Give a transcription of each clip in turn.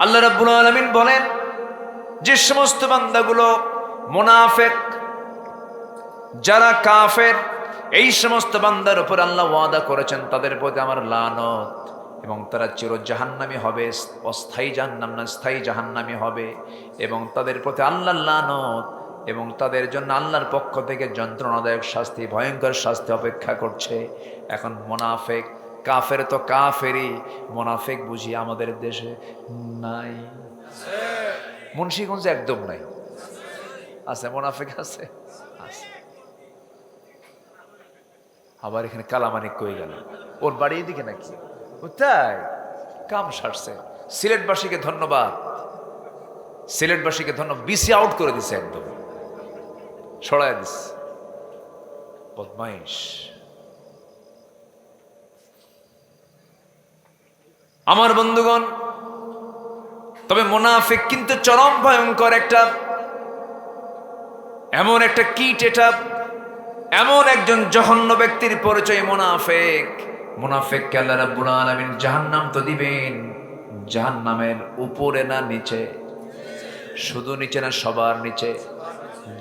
আল্লাহ রাব্বুল আলামিন বলেন, যে সমস্ত বান্দাগুলো মুনাফিক, যারা কাফের, এই সমস্ত বান্দার উপর আল্লাহ ওয়াদা করেছেন তাদের প্রতি আমার লানত, এবং তারা চির জাহান্নামী হবে, অস্থায়ী জাহান্নাম না স্থায়ী জাহান্নামী হবে, এবং তাদের প্রতি আল্লাহর লানত, এবং তাদের জন্য আল্লাহর পক্ষ থেকে যন্ত্রণাদায়ক শাস্তি, ভয়ঙ্কর শাস্তি অপেক্ষা করছে। এখন মুনাফিক, কাফের তো কাফেরই, মুনাফিক বুঝি আমাদের দেশে নাই? মুন্সিগঞ্জে একদম নাই। আছে মুনাফিক, আছে আছে। আবার এখানে কালামানিক কই গেল, ওর বাড়ি এদিকে নাকি? তাই কাম সারছে। সিলেটবাসীকে ধন্যবাদ, সিলেটবাসীকে ধন্যবাদ, বিসি আউট করে দিছে, একদম সরাই দিস, বদমাইশ। আমার বন্ধুগণ, তবে মুনাফিক কিন্তু চরম ভয়ঙ্কর একটা, এমন একটা কীট, এটা এমন একজন জঘন্য ব্যক্তির পরিচয় মুনাফিক। মুনাফিককে আল্লাহ রাব্বুল আলামিন জাহান্নাম তো দিবেন, জাহান্নামের উপরে না নিচে? শুধু নিচে না, সবার নিচে।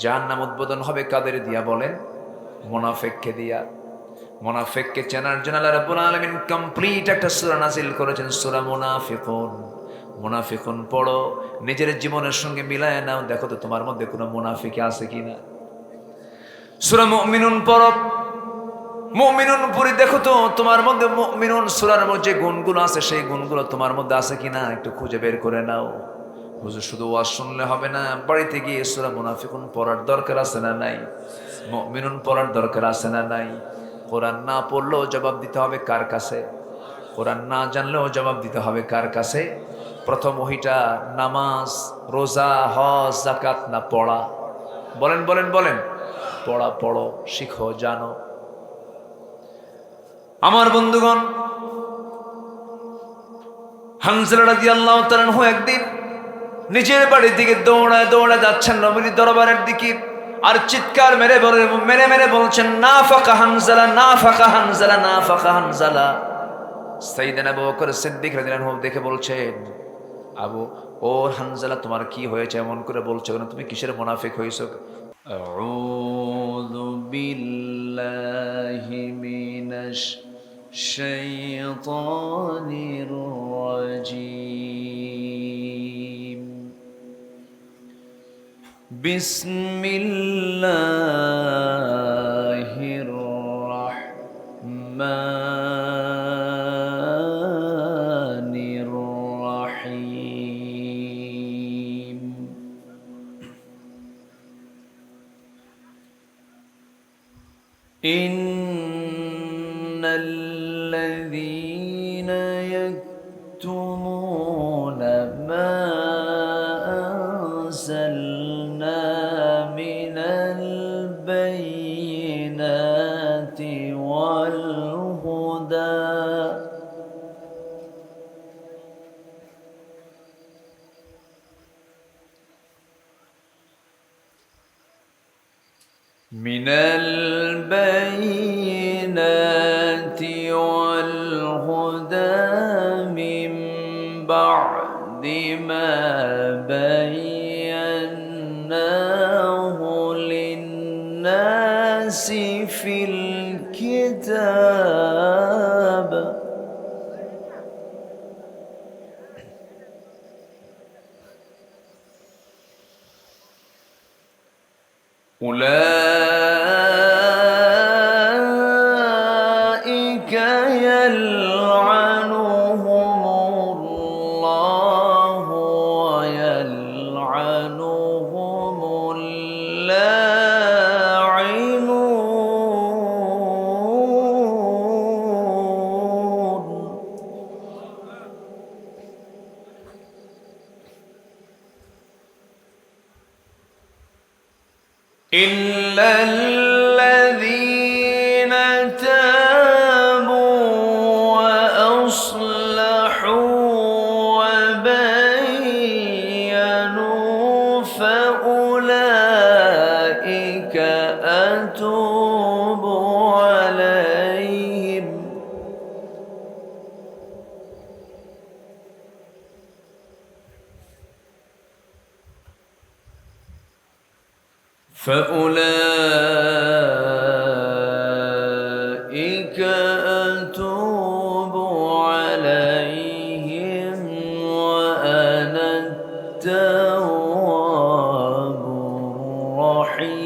জাহান্নাম উদ্বোধন হবে কাদের দিয়া বলেন? মুনাফিককে দিয়া। মুনাফিককে চেনার জন্য আল্লাহ রাব্বুল আলামিন কমপ্লিট একটা সূরা নাযিল করেছেন, সূরা মুনাফিকুন। মুনাফিকুন পড়ো, নিজের জীবনের সঙ্গে মিলায় নাও, দেখো তো তোমার মধ্যে কোনো মুনাফিক আছে কিনা। সূরা মুমিনুন পড়ো, মুমিনুন পড়ি, দেখো তো তোমার মধ্যে মুমিনুন সূরার মধ্যে যে গুণগুলো আছে সেই গুণগুলো তোমার মধ্যে আছে কিনা, একটু খুঁজে বের করে নাও। হুজুর শুধু ওয়াজ শুনলে হবে না, বাড়িতে গিয়ে সূরা মুনাফিকুন পড়ার দরকার আছে না নাই? মুমিনুন পড়ার দরকার আছে না নাই? কোরআন না পড়লেও জবাব দিতে হবে কার কাছে? কোরআন না জানলেও জবাব দিতে হবে কার কাছে? প্রথম ওহিটা নামাজ, রোজা, হজ, যাকাত না পড়া? বলেন বলেন বলেন। পড়া, পড়ো, শিখো, জানো। আমার বন্ধুগণ, হানজালা রাদিয়াল্লাহু তাআলা আনহু একদিন নিজের বাড়ির দিকে দৌড়ায় দৌড়ায় যাচ্ছেন নবীর দরবারের দিকে, আর চিৎকার মেরে মেরে মেরে বলছেন, নাফাকা হানজালা, নাফাকা হানজালা, নাফাকা হানজালা। সাইয়েদনা আবু বকর সিদ্দিক রাদিয়াল্লাহু আনহু দেখে বলছেন, আবু, ও হানজালা, তোমার কি হয়েছে এমন করে বলছো কেন? তুমি কিসের মুনাফিক হইছো? আউযু বিল্লাহি মিনাশ শাইতানির রাজীম। বিসমিল্লাহির রাহমানির রাহিম। ইন্নাল্লাযীনা ইয়াকতুমুনা মা আনজালনা মিনাল বায়িনাতি ওয়াল হুদা মিনাল বায়িনাতি ওয়াল হুদা মিন বা'দি মা বায়্যানাহু লিন-নাসি ফিল কিতাব উলাইকা ইয়ালআনুহুমুল্লাহু ওয়া ইয়ালআনুহুমুল লাঈনুন। ইল্লাল্লাযীনা তাবু ওয়া আসলাহু ওয়া বায়্যানু ফাউলাইকা আতুবু আলাইহিম। فأولئك أتوب عليهم وأنا التواب الرحيم.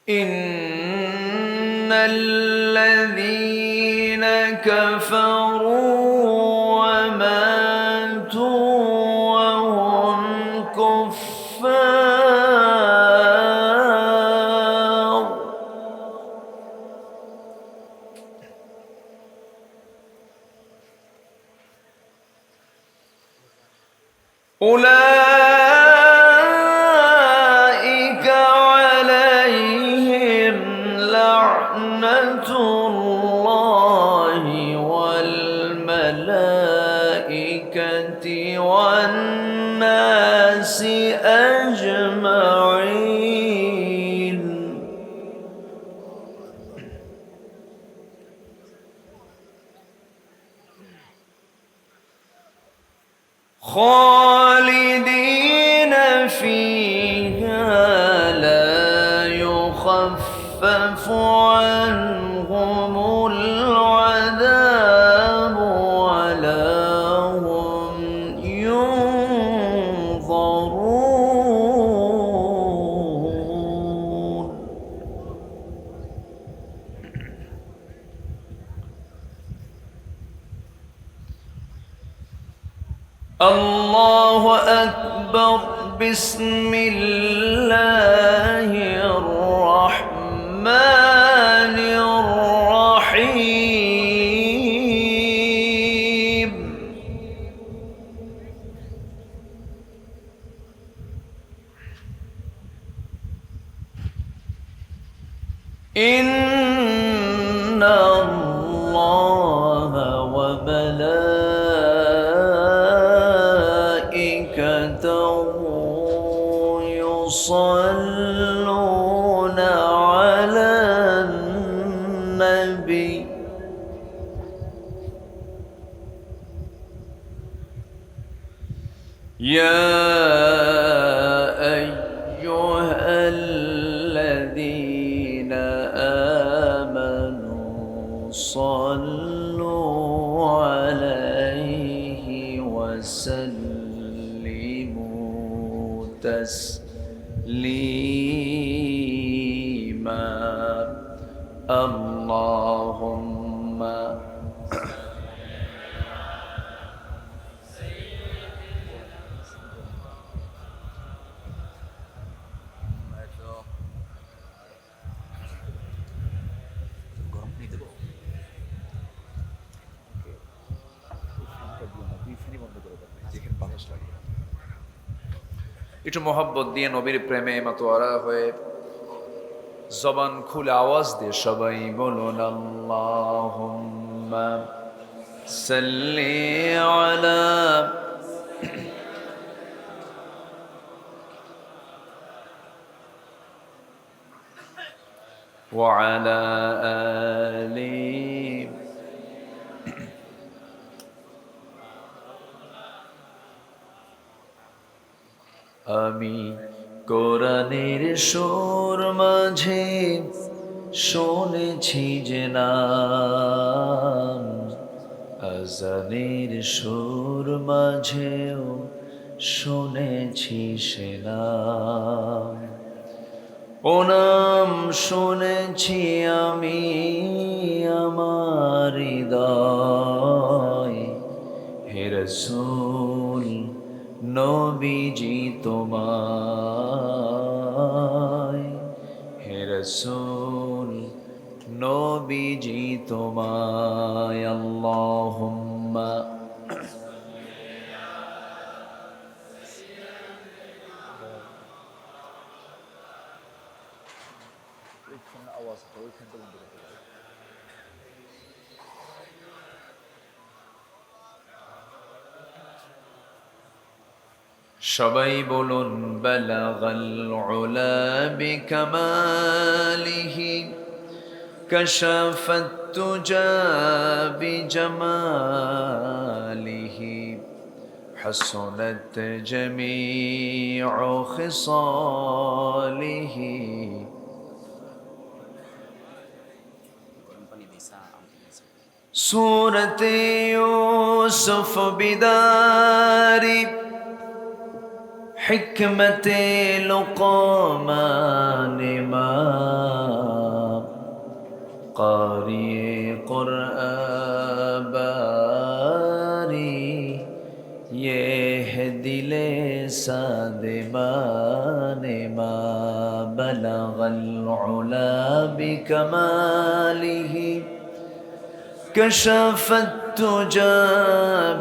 إن الذين كفروا وماتوا وهم كفار أولئك عليهم لعنة الله والملائكة والناس أجمعين. خالدين فيها لا يخفف عنهم العذاب ولا هم ينظرون. الله أكبر. بسم الله الرحمن الرحيم. إن الله وملائكته يصلون على النبي. يا أيها الذين آمنوا صلوا عليه وسلموا تسليما. اللهم একটু মোহাব্বত দিয়ে নবীর প্রেমে মাতোয়ারা হয়ে জবান খুলে আওয়াজ দিয়ে সবাই বলুন আল্লাহুম্মা সাল্লি আলা ওয়া আলা আলি। আমি কোরআনের সুর মাঝে শুনেছি যে নাম, আজানের সুর মাঝেও শুনেছি সে নাম। ও নাম শুনেছি আমি আমার হৃদয়। হে রাসূল নবীজি তোমায়, হে রাসূল নবীজি তোমায়। আল্লাহুম্মা সবাই বলুন বালাগাল উলা বিকামালিহি كشف الدجى بجماله حسنت جميع خصاله سورة يوسف بدار حكمة لقمان ما قارئ قرآن باری یہ دل سادمان ما بلغ العلا بکماله كشف الدجى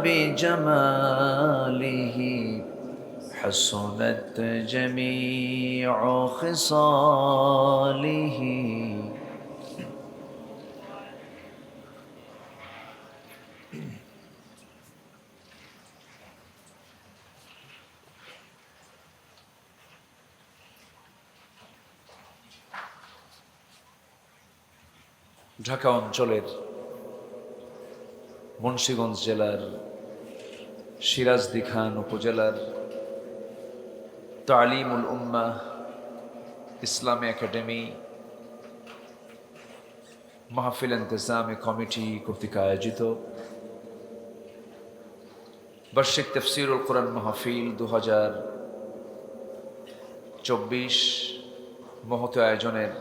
بجماله حسنت جميع خصاله ঢাকা অঞ্চলের মুন্সিগঞ্জ জেলার সিরাজদি খান উপজেলার তালিমুল উম্মাহ ইসলামী একাডেমি মাহফিল ইন্তেজামী কমিটি কর্তৃক আয়োজিত বার্ষিক তাফসীরুল কোরআন মাহফিল 2024 মহৎ আয়োজনের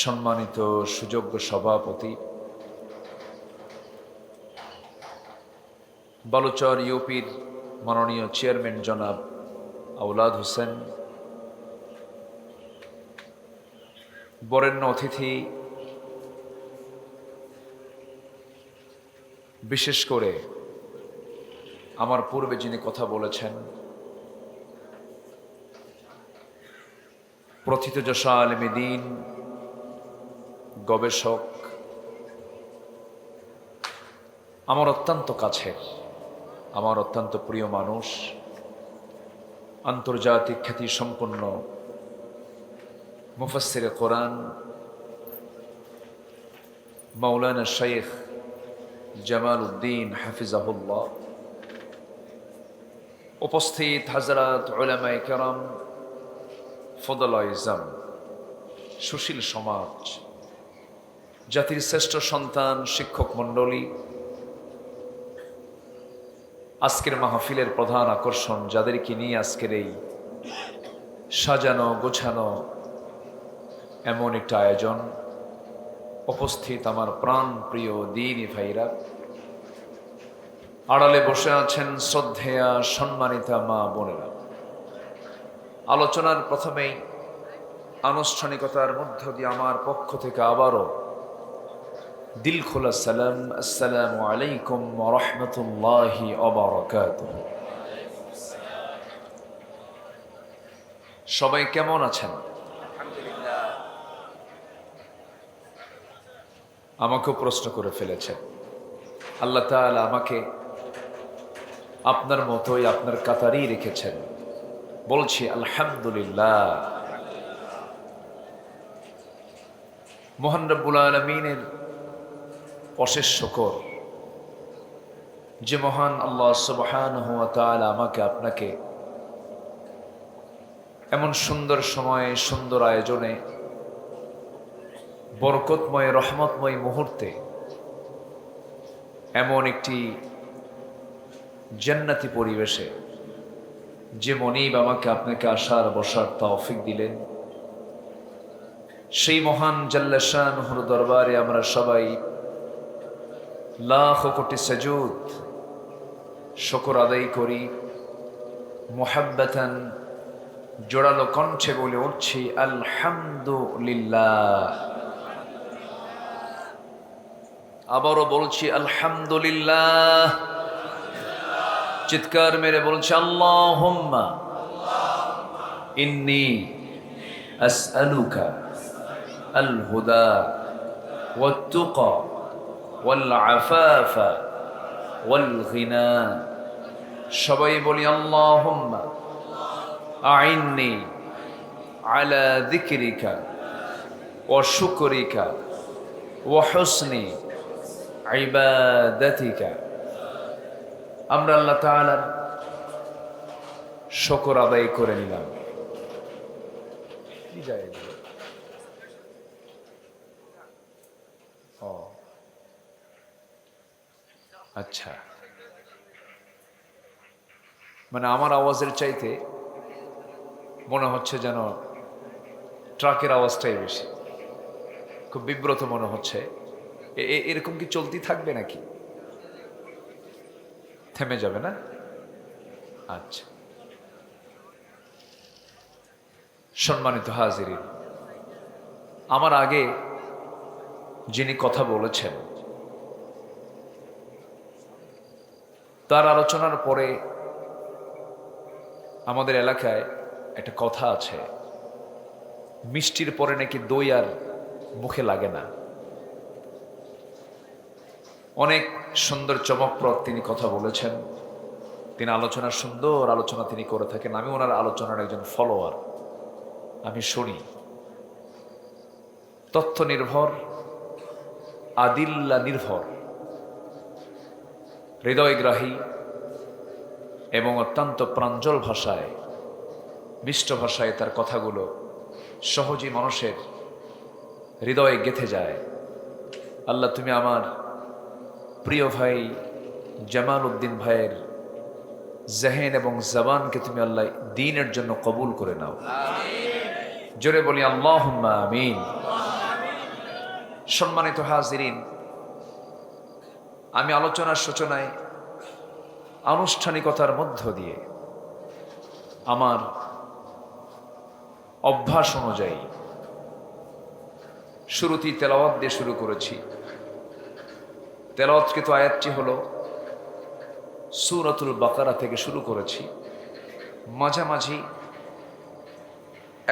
সম্মানিত সুযোগ্য সভাপতি বালুচর ইউপির মাননীয় চেয়ারম্যান জনাব আওলাদ হোসেন, বরেণ্য অতিথি বিশেষ করে আমার পূর্বে যিনি কথা বলেছেন প্রথিতযশা আলেমে দ্বীন, গবেষক, আমার অত্যন্ত কাছের, আমার অত্যন্ত প্রিয় মানুষ, আন্তর্জাতিক খ্যাতি সম্পন্ন মুফাসসিরে কোরআন মাওলানা শাইখ জামাল উদ্দিন হাফিজাহুল্লাহ, উপস্থিত হাজরাত উলামায়ে কেরাম, ফদলায়ে ইজম, সুশীল সমাজ, জাতির শ্রেষ্ঠ সন্তান, শিক্ষক মণ্ডলী, আজকের মাহফিলের প্রধান আকর্ষণ যাদেরকে নিয়ে আজকের এই সাজানো গোছানো এমন একটা আয়োজন, উপস্থিত আমার প্রাণ প্রিয় দ্বীনি ভাইরা, আড়ালে বসে আছেন শ্রদ্ধেয়া সম্মানিতা মা বোনেরা। আলোচনার প্রথমেই আনুষ্ঠানিকতার মধ্য দিয়ে আমার পক্ষ থেকে আবারও দিল খোলা সালাম, আসসালামু আলাইকুম ওয়া রাহমাতুল্লাহি ওয়া বারাকাতুহু। সবাই কেমন আছেন? আমাকেও প্রশ্ন করে ফেলেছেন। আল্লাহ তাআলা আমাকে আপনার মতোই আপনার কাতারেই রেখেছেন, বলছি আলহামদুলিল্লাহ। মহান রব্বুল আলামিনের অশেষ শুকর যে মহান আল্লাহ সুবহানাহু ওয়া তাআলা আমাকে আপনাকে এমন সুন্দর সময়ে, সুন্দর আয়োজনে, বরকতময় রহমতময় মুহূর্তে, এমন একটি জান্নাতি পরিবেশে যে মনিব আমাকে আপনাকে আসার বসার তৌফিক দিলেন, সেই মহান জাল্লা শানুহুর দরবারে আমরা সবাই লাখ কোটি সাজুদ শুকর আদায় করি, মুহাব্বাতান জোড়ালো কণ্ঠে বলে উঠছি আলহামদুলিল্লাহ। আবারও বলছি আলহামদুলিল্লাহ। চিৎকার মেরে বলছি আল্লাহুম্মা ইন্নী আসআলুকা আল হুদা ওয়াত তুকা ওয়াল আফাফা ওয়াল গিনা। সবাই বলি আল্লাহুম্মা আইন্নি আলা যিকরিকা ওয়া শুকরিকা ওয়া হুসনি ইবাদাতিকা। আমরা আল্লাহ তাআলার শুকর আদায় করে নিলাম। কি যায় এগুলো? ও আচ্ছা, মানে আমার আওয়াজের চাইতে মনে হচ্ছে যেন ট্রাকের আওয়াজটাই বেশি, খুব বিব্রত মনে হচ্ছে। এরকম কি চলতি থাকবে নাকি? থেমে যাবে না? আচ্ছা, সম্মানিত হাজিরিন, আমার আগে যিনি কথা বলেছেন তার আলোচনার পরে আমাদের এলাকায় একটা কথা আছে, মিষ্টির পরে নাকি দই আর মুখে লাগে না। অনেক সুন্দর চমকপ্রদ তিনি কথা বলেছেন, তিনি সুন্দর আলোচনা তিনি করে থাকেন। আমি ওনার আলোচনার একজন ফলোয়ার, আমি শুনি। তথ্য নির্ভর, আদিল্লা নির্ভর, হৃদয়গ্রাহী এবং অত্যন্ত প্রাঞ্জল ভাষায়, মিষ্ট ভাষায় তার কথাগুলো সহজেই মানুষের হৃদয়ে গেঁথে যায়। আল্লাহ, তুমি আমার প্রিয় ভাই জামাল উদ্দিন ভাইয়ের জেহেন এবং জবানকে তুমি আল্লাহ দ্বীনের জন্য কবুল করে নাও। জোরে বলি আল্লাহুম্মা আমিন। সম্মানিত হাজিরিন, আমি আলোচনার সূচনায় আনুষ্ঠানিকতার মধ্য দিয়ে আমার অভ্যাস অনুযায়ী শুরুতেই তেলাওয়াত দিয়ে শুরু করেছি। তেলাওয়াতকৃত আয়াতটি হলো সূরাতুল বাকারা থেকে শুরু করেছি, মাঝামাঝি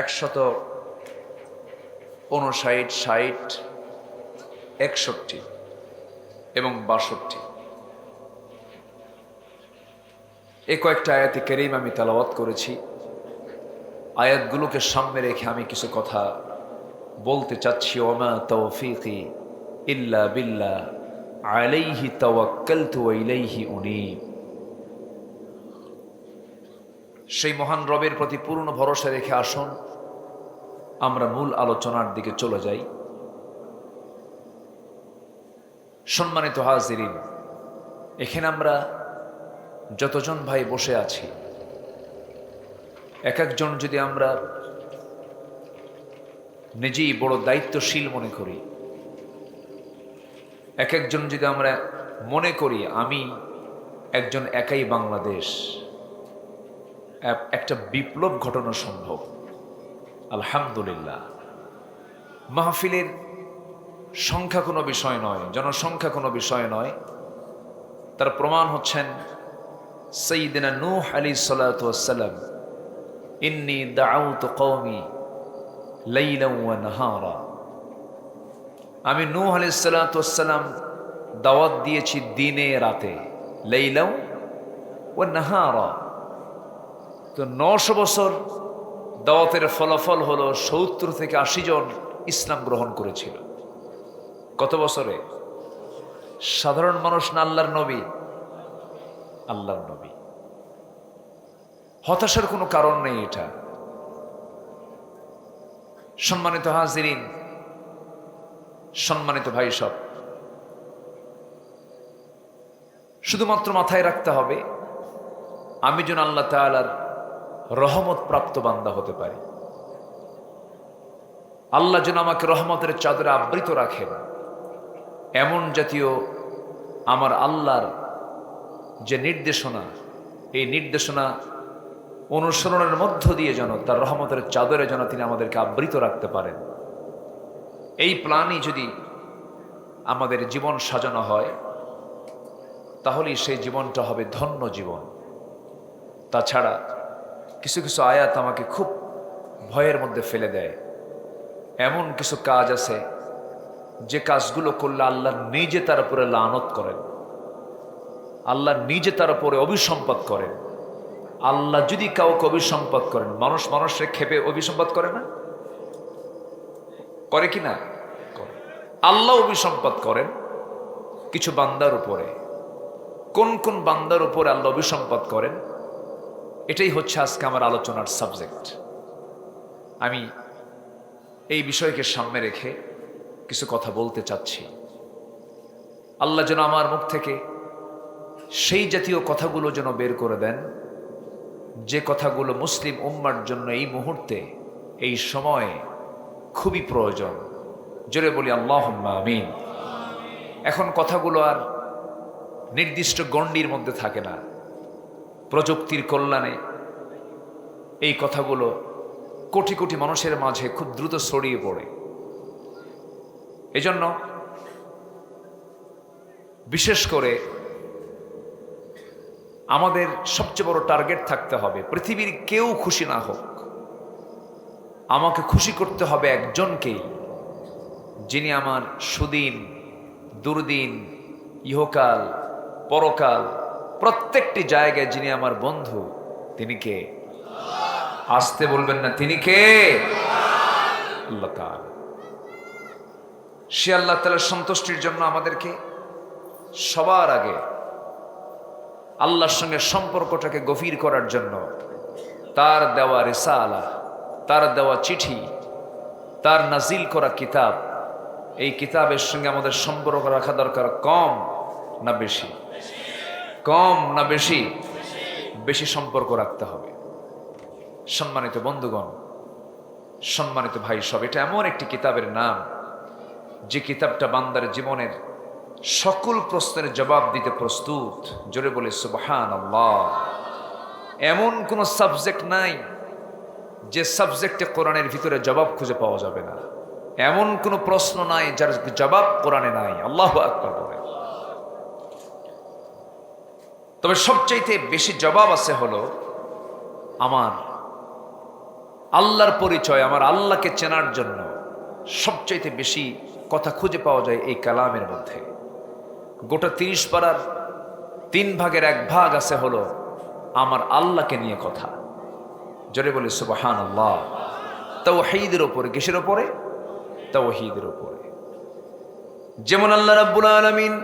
159, 60, 61 এবং 62 এই কয়েকটা আয়াতে কারীম আমি তেলাওয়াত করেছি। আয়াতগুলোকে সামনে রেখে আমি কিছু কথা বলতে চাচ্ছি। ওমা তৌফিকি ইল্লা বিল্লাহ আলাইহি তাওয়াক্কালতু ওয়া ইলাইহি উনীব। সেই মহান রবের প্রতি পূর্ণ ভরসা রেখে আসুন আমরা মূল আলোচনার দিকে চলে যাই। সম্মানিত হাজিরিন, এখানে আমরা যতজন ভাই বসে আছি, এক একজন যদি আমরা নিজেই বড় দায়িত্বশীল মনে করি, এক একজন যদি আমরা মনে করি আমি একজন একাই বাংলাদেশ, একটা বিপ্লব ঘটানো সম্ভব। আলহামদুলিল্লাহ, মাহফিলের সংখ্যা কোনো বিষয় নয়, জনসংখ্যা কোনো বিষয় নয়। তার প্রমাণ হচ্ছেন সাইয়্যিদিনা নূহ আলাইহিস সালাতু ওয়াস সালাম, ইন্নী দাআউতু কওমি লাইলান ওয়া নাহারা। আমি নূহ আলাইহিস সালাতু ওয়াস সালাম দাওয়াত দিয়েছি দিনে রাতে, লাইলান ওয়া নাহারা। তো 900 বছর দাওয়াতের ফলাফল হলো 70 থেকে 80 জন ইসলাম গ্রহণ করেছিল। কত বছরে? সাধারণ মানুষ না আল্লাহর নবী? আল্লাহর নবী। হতাশার কোনো কারণ নেই এটা। সম্মানিত হাজিরিন, সম্মানিত ভাই সব, শুধুমাত্র মাথায় রাখতে হবে আমি যেন আল্লাহ তাআলার রহমত প্রাপ্ত বান্দা হতে পারি। আল্লাহ যেন আমাকে রহমতের চাদরে আবৃত রাখেন, এমন জাতীয় আমার আল্লাহর যে নির্দেশনা, এই নির্দেশনা অনুসরণের মধ্য দিয়ে যেন তার রহমতের চাদরে যেন তিনি আমাদেরকে আবৃত রাখতে পারেন। এই প্ল্যানই যদি আমাদের জীবন সাজানো হয়, তাহলেই সেই জীবনটা হবে ধন্য জীবন। তাছাড়া কিছু কিছু আয়াত আমাকে খুব ভয়ের মধ্যে ফেলে দেয়। এমন কিছু কাজ আছে যে কাজগুলো করলে আল্লাহ নিজে তার উপরে লানত করেন, আল্লাহ নিজে তার উপরে অভিসম্পাত করেন। আল্লাহ যদি কাউকে অভিসম্পাত করেন, মানুষের ক্ষেপে অভিসম্পাত করে না? করে কি না? করে। আল্লাহ অভিসম্পাদ করেন কিছু বান্দার উপরে। কোন কোন বান্দার উপরে আল্লাহ অভিসম্পাদ করেন, এটাই হচ্ছে আজকে আমার আলোচনার সাবজেক্ট। আমি এই বিষয়কে সামনে রেখে কিছু কথা বলতে চাচ্ছি। আল্লাহ যেন আমার মুখ থেকে সেই জাতীয় কথাগুলো যেন বের করে দেন, যে কথাগুলো মুসলিম উম্মার জন্য এই মুহূর্তে, এই সময়ে খুবই প্রয়োজন। জোরে বলি আল্লাহুম্মা আমিন। এখন কথাগুলো আর নির্দিষ্ট গণ্ডির মধ্যে থাকে না। প্রযুক্তির কল্যাণে এই কথাগুলো কোটি কোটি মানুষের মাঝে খুব দ্রুত ছড়িয়ে পড়ে। এজন্য বিশেষ করে আমাদের সবচেয়ে বড় টার্গেট থাকতে হবে, পৃথিবীর কেউ খুশি না হোক, আমাকে খুশি করতে হবে একজনকেই, যিনি আমার সুদিন দুর্দিন ইহকাল পরকাল প্রত্যেকটি জায়গায় যিনি আমার বন্ধু। তিনি কে? আসতে বলবেন না, তিনি কে? আল্লাহ তাআলা। সে আল্লাহ তাআলার সন্তুষ্টির জন্য আমাদেরকে সবার আগে আল্লাহর সঙ্গে সম্পর্কটাকে গভীর করার জন্য তার দেওয়া রিসালা, তার দেওয়া চিঠি, তার নাজিল করা কিতাব, এই কিতাবের সঙ্গে আমাদের সম্পর্ক রাখা দরকার। কম না বেশি? কম না বেশি? বেশি সম্পর্ক রাখতে হবে। সম্মানিত বন্ধুগণ, সম্মানিত ভাই সব, এটা এমন একটি কিতাবের নাম যে কিতাবটা বান্দার জীবনের সকল প্রশ্নের জবাব দিতে প্রস্তুত। জোরে বলে সুবহানাল্লাহ। এমন কোন সাবজেক্ট নাই যে সাবজেক্টে কোরআনের ভিতরে জবাব খুঁজে পাওয়া যাবে না। এমন কোন প্রশ্ন নাই যার জবাব কোরআনে নাই। আল্লাহু আকবার বলেন। তবে সবচাইতে বেশি জবাব আছে হলো আমার আল্লাহর পরিচয়, আমার আল্লাহকে চেনার জন্য সবচাইতে বেশি কথা খুঁজে পাওয়া যায় এই কালামের মধ্যে। গোটা 30 পারার 3 ভাগের 1 ভাগ আছে হলো আমার আল্লাহকে নিয়ে কথা। জোরে বলি সুবহানাল্লাহ। তাওহীদের উপরে। কিসের উপরে? তাওহীদের উপরে। যেমন আল্লাহ রাব্বুল আলামিন,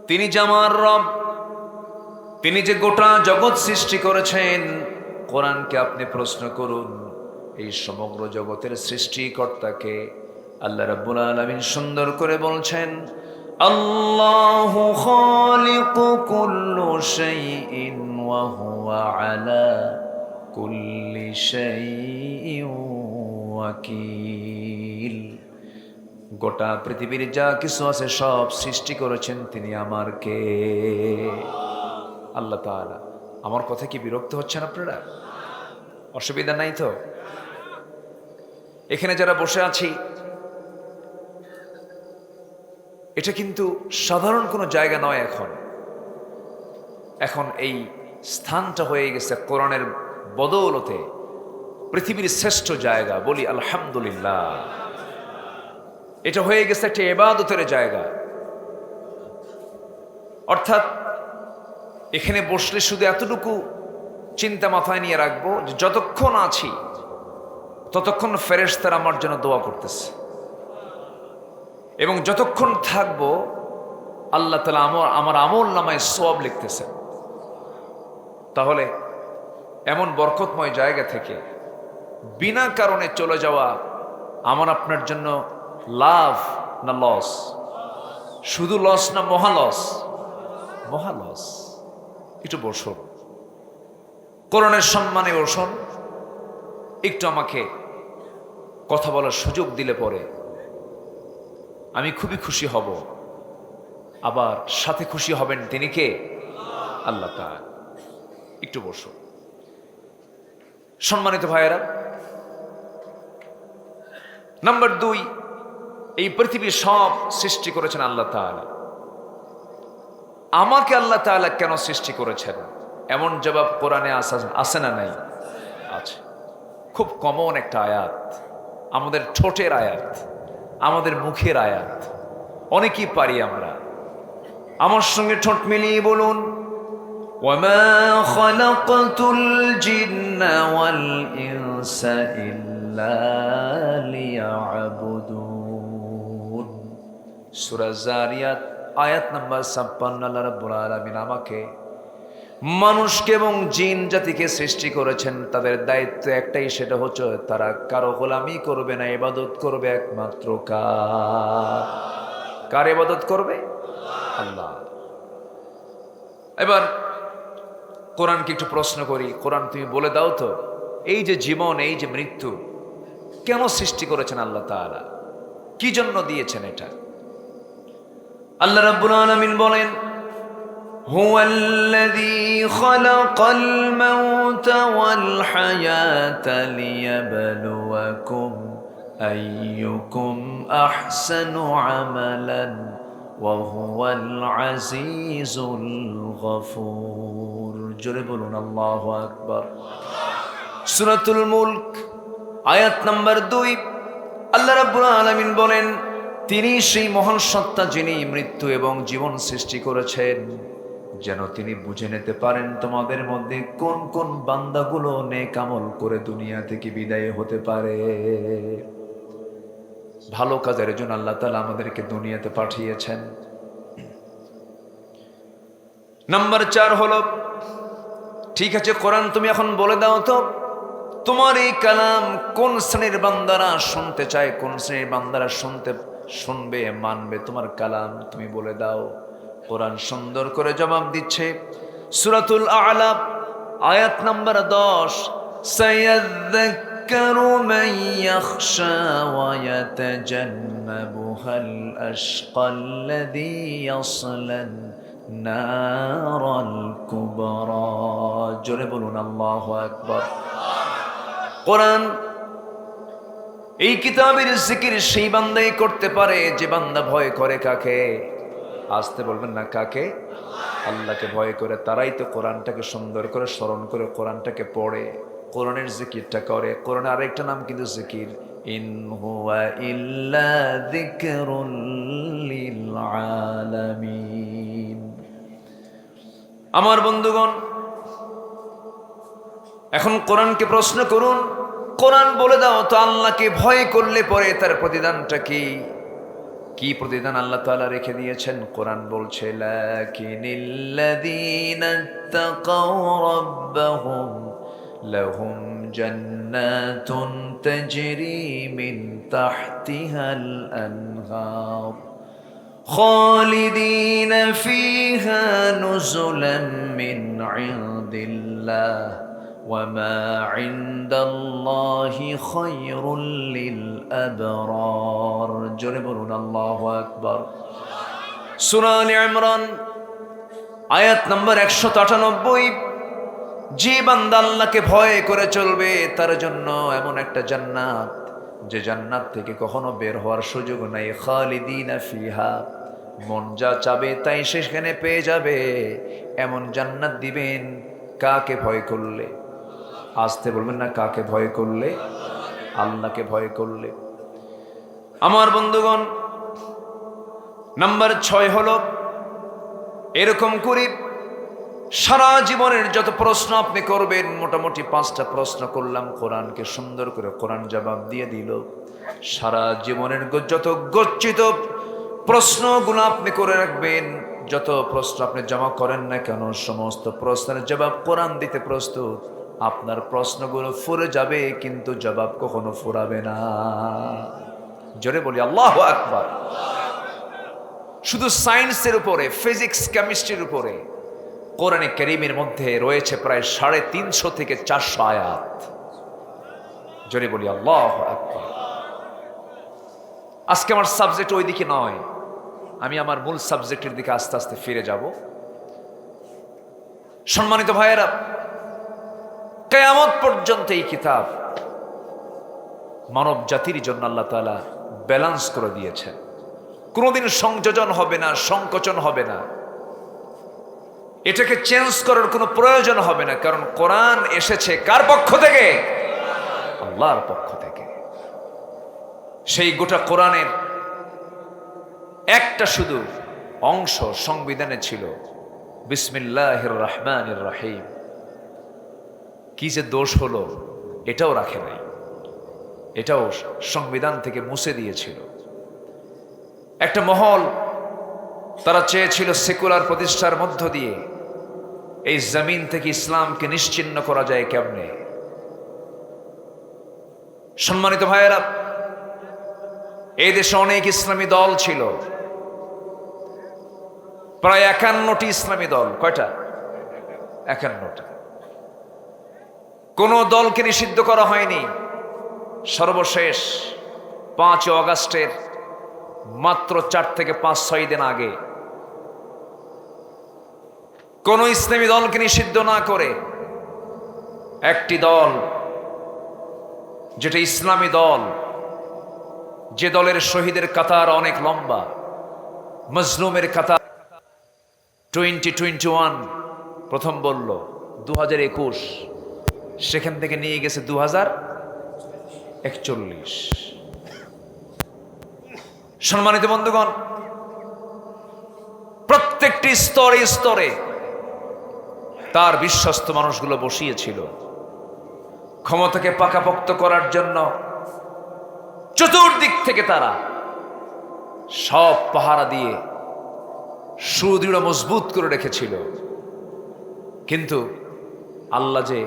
তিনি যে আমার রব, তিনি যে গোটা জগৎ সৃষ্টি করেছেন। কোরআনকে আপনি প্রশ্ন করুন, এই সমগ্র জগতের সৃষ্টিকর্তাকে। আল্লাহ রাব্বুল আলামিন সুন্দর করে বলছেন, আল্লাহু খালিকু কুল্লু শাইইন ওয়া হুয়া আলা কুল্লি শাইইন ওয়াকিল। গোটা পৃথিবীর যা কিছু আছে সব সৃষ্টি করেছেন তিনি আমার কে? আল্লাহ তাআলা। আমার কথা কি বিরক্ত হচ্ছেন আপনারা? অসুবিধা নাই তো? এখানে যারা বসে আছি, এটা কিন্তু সাধারণ কোনো জায়গা নয়। এখন এই স্থানটা হয়ে গেছে কোরআনের বদৌলতে পৃথিবীর শ্রেষ্ঠ জায়গা। বলি আলহামদুলিল্লাহ। এটা হয়ে গেছে একটা ইবাদতের জায়গা। অর্থাৎ এখানে বসলে শুধু এতটুকু চিন্তা মাথায় নিয়ে রাখবো যে যতক্ষণ আছি ততক্ষণ ফেরেশতারা আমার জন্য দোয়া করতেছে, এবং যতক্ষণ থাকবো আল্লাহ তাআলা আমার আমল নামায় সওয়াব লিখতেছে। তাহলে এমন বরকতময় জায়গা থেকে বিনা কারণে চলে যাওয়া আমার আপনার জন্য লাভ না লস? শুধু লস না মহা লস? মহা লস। একটু বসুন, কোরআনের সম্মানে বসুন। একটু আমাকে কথা বলার সুযোগ দিলে পরে আমি খুবই খুশি হব। আবার সাথে খুশি হবেন তিনি কে? আল্লাহ তাআলা। একটু বসুন। সম্মানিত ভাইয়েরা, নাম্বার 2, এই পৃথিবীর সব সৃষ্টি করেছেন আল্লাহ তাআলা। আমাকে আল্লাহ তাআলা কেন সৃষ্টি করেছেন? এমন জবাব কোরআনে আছে না নাই? আছে। খুব কমন একটা আয়াত, আমাদের ঠোঁটের আয়াত, আমাদের মুখের আয়াত, অনেকেই পারি আমরা। আমার সঙ্গে ঠোঁট মিলিয়ে বলুন, وما خلقت الجن والإنس إلا ليعبدون সূরা জারিয়াত আয়াত নাম্বার 56 আল্লাহ রাব্বুল আলামিন আমাকে মানুষকে এবং জিন জাতিকে সৃষ্টি করেছেন, তাদের দায়িত্ব একটাই, সেটা হচ্ছে তারা কারো গোলামি করবে না, ইবাদত করবে একমাত্র কার ইবাদত করবে? আল্লাহ। এবার কোরআনকে একটু প্রশ্ন করি, কোরআন তুমি বলে দাও তো, এই যে জীবন, এই যে মৃত্যু, কেন সৃষ্টি করেছেন আল্লাহ তাআলা? কি জন্য দিয়েছেন এটা? আল্লাহ রাব্বুল আলামিন বলেন, হুয়াল্লাযী খালাকাল মাউতা ওয়াল হায়াতা লিয়াবলুয়াকুম আইয়ুকুম আহসানু আমালান ওয়া হুয়াল আজিজুল গফুর। জোরে বলুন আল্লাহু আকবার। সূরাতুল মুলক আয়াত নাম্বার 2 আল্লাহ রাব্বুল আলামিন বলেন, তিনি সেই মহান সত্তা যিনি মৃত্যু এবং জীবন সৃষ্টি করেছেন, যেন তিনি বুঝে নিতে পারেন তোমাদের মধ্যে কোন কোন বান্দাগুলো নেক আমল করে দুনিয়া থেকে বিদায় হতে পারে। ভালো কাজের জন্য আল্লাহ তাআলা আমাদেরকে দুনিয়াতে পাঠিয়েছেন। নাম্বার 4 হলো, ঠিক আছে কোরআন তুমি এখন বলে দাও তো, তোমার এই কালাম কোন শ্রেণীর বান্দারা শুনতে চায়, কোন শ্রেণীর বান্দারা শুনবে মানবে তোমার কালাম, তুমি বলে দাও। কোরআন সুন্দর করে জবাব দিচ্ছে। সূরাতুল আ'লা আয়াত নাম্বার 10, সায়াযাক্কারু মান ইয়াখশা ওয়া ইয়াতাজান্নাবুহাল আশকাল্লাযী ইয়াসলান নারাল কুবরা। জোরে বলুন আল্লাহু আকবার। কোরআন এই কিতাবের জিকির সেই বান্দাই করতে পারে যে বান্দা ভয় করে কাকে? আসতে বলবেন না, কাকে? আল্লাহকে ভয় করে। তারাই তো কোরআনটাকে সুন্দর করে স্মরণ করে কোরআনটাকে পড়ে, কোরআনের জিকিরটা করে। কোরআনের আরেকটা নাম কিন্তু জিকির, ইন হুয়া ইল্লা যিকরুল লিল আলামিন। আমার বন্ধুগণ, এখন কোরআনকে প্রশ্ন করুন, কোরআন বলে দাও তো আল্লাহকে ভয় করলে পরে তার প্রতিদানটা কি? কি প্রতিদান আল্লাহ তাআলা রেখে দিয়েছেন? কোরআন বলছে, লাকিনিল্লাযীনা তাকাও রাব্বাহুম লাহুম জান্নাতুন তাজরি মিন তাহতিহাল আনহার খালিদিনা ফিহা নুজুলাম মিন ইনদিল্লাহ ওয়ামা ইনদাল্লাহি খায়রুল লিল আবরার। জোরে বলুন আল্লাহু আকবার। সূরা আলে ইমরান আয়াত নম্বর 198, যে বান্দা আল্লাহকে ভয় করে চলবে তার জন্য এমন একটা জান্নাত, যে জান্নাত থেকে কখনো বের হওয়ার সুযোগ নাই। খালিদিনা ফিহা, মন যা চাবে তাই সেখানে পেয়ে যাবে, এমন জান্নাত দিবেন কাকে ভয় করলে? আসতে বলবেন না, কাকে ভয় করলে? আল্লাহকে ভয় করলে। আমার বন্ধুগণ, নাম্বার 6 হলো, এরকম করে সারা জীবনের যত প্রশ্ন আপনি করবেন, মোটামুটি 5টা প্রশ্ন করলাম, কোরআনকে সুন্দর করে কোরআন জবাব দিয়ে দিল। সারা জীবনের যত গচ্ছিত প্রশ্নগুলো আপনি করে রাখবেন, যত প্রশ্ন আপনি জমা করেন না কেন, সমস্ত প্রশ্নের জবাব কোরআন দিতে প্রস্তুত। আপনার প্রশ্নগুলো ফুরে যাবে কিন্তু জবাব কখনো ফুরাবে না। জোরে বলি আল্লাহু আকবার। শুধু সায়েন্সের উপরে, ফিজিক্স কেমিস্ট্রির উপরে কোরআনে কারীমের মধ্যে রয়েছে প্রায় 350 থেকে 400 আয়াত। জোরে বলি আল্লাহু আকবার। আজকে আমার সাবজেক্ট ওই দিকে নয়, আমি আমার মূল সাবজেক্টের দিকে আস্তে আস্তে ফিরে যাব। সম্মানিত ভাইয়েরা, কিয়ামত পর্যন্ত এই কিতাব মানব জাতির জন্য আল্লাহ তাআলা ব্যালেন্স করে দিয়েছেন। কোনোদিন সংযোজন হবে না, সংকোচন হবে না, এটাকে চেঞ্জ করার কোনো প্রয়োজন হবে না। কারণ কোরআন এসেছে কার পক্ষ থেকে? আল্লাহর পক্ষ থেকে। সেই গোটা কোরআনের একটা শুধু অংশ সংবিধানে ছিল, বিসমিল্লাহির রহমানির রহিম। কি যে দোষ হলো, এটাও রাখে নাই, এটাও সংবিধান থেকে মুছে দিয়েছিল। একটা মহল তারা চেয়েছিল সেকুলার প্রতিষ্ঠার মধ্য দিয়ে এই জমিন থেকে ইসলামকে নিশ্চিহ্ন করা যায় কেমনে। সম্মানিত ভাইয়েরা, এই দেশে অনেক ইসলামী দল ছিল, প্রায় 51টি ইসলামী দল। কয়টা? 51টা। কোন দলকে নিষিদ্ধ করা হয়নি। সর্বশেষ 5 অগাস্টের মাত্র 4 থেকে 5-6 দিন আগে কোন ইসলামী দলকে নিষিদ্ধ না করে একটি দল, যেটা ইসলামী দল, যে দলের শহীদের কাতার অনেক লম্বা, মজলুমের কাতার 2021 প্রথম বলল 2021, সেখান থেকে নিয়ে গেছে 2041। সম্মানিত বন্ধুগণ, প্রত্যেকটি স্তরে স্তরে তার বিশ্বস্ত মানুষগুলো বসিয়েছিল ক্ষমতাকে পাকাপোক্ত করার জন্য। চতুর্দিক থেকে তারা সব পাহারা দিয়ে সুদৃঢ় মজবুত করে রেখেছিল। কিন্তু আল্লাহ যে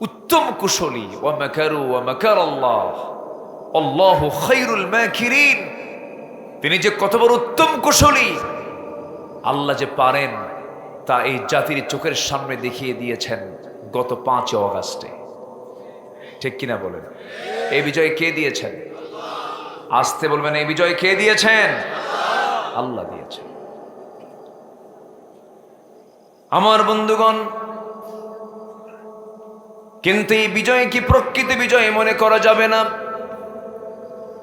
উত্তম কুশলী, ওয়া মাকারু ওয়া মাকারাল্লাহ আল্লাহু খায়রুল মাকিরিন, তিনি যে কত বড় উত্তম কুশলী, আল্লাহ যে পারেন তা এই জাতির চোখের সামনে দেখিয়ে দিয়েছেন গত 5 অগাস্টে। ঠিক কিনা বলেন? এই বিজয় কে দিয়েছেন? আসতে বলবেন, এই বিজয় কে দিয়েছেন? আল্লাহ দিয়েছেন। আমার বন্ধুগণ, কিন্তু এই বিজয় কি প্রকৃত বিজয় মনে করা যাবে না?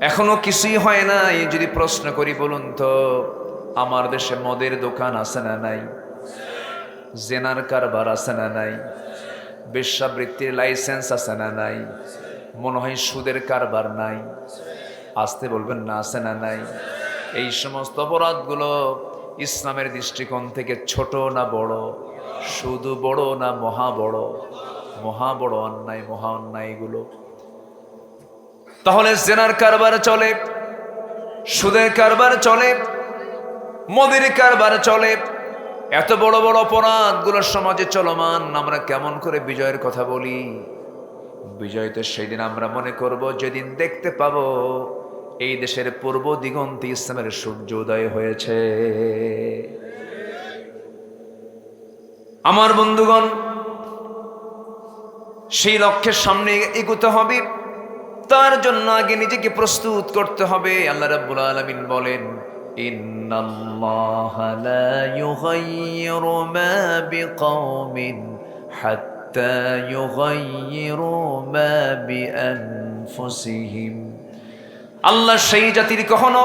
এখনো কিছুই হয় না। এই যদি প্রশ্ন করি, বলুন তো, আমার দেশে মদের দোকান আছে না নাই? জেনার কারবার আছে না নাই? বেশ্যাবৃত্তির লাইসেন্স আছে না নাই? মনে হয় সুদের কারবার নাই? আসতে বলবেন না, আছে না নাই? এই সমস্ত অপরাধগুলো ইসলামের দৃষ্টিকোণ থেকে ছোট না বড়? শুধু বড় না মহা বড়? মহা বড় অন্যায়, মহা অন্যায়গুলো। তাহলে জেনার কারবার চলে, সুদের কারবার চলে, মদের কারবার চলে, এত বড় বড় অপরাধগুলো সমাজে চলমান, আমরা কেমন করে বিজয়ের কথা বলি? বিজয় তো সেদিন আমরা মনে করব যেদিন দেখতে পাবো এই দেশের পূর্ব দিগন্তে ইসলামের সূর্য উদয় হয়েছে। আমার বন্ধুগণ, সেই লক্ষ্যের সামনে এগোতে হবে, তার জন্য আগে নিজেকে প্রস্তুত করতে হবে। আল্লাহ রাব্বুল আলামিন বলেন, ইন্নাল্লাহা লা ইউগাইয়িরু মা বিকাওমিন হাত্তা ইউগাইয়িরু মা বিআনফুসিহিম। আল্লাহ সেই জাতির কখনো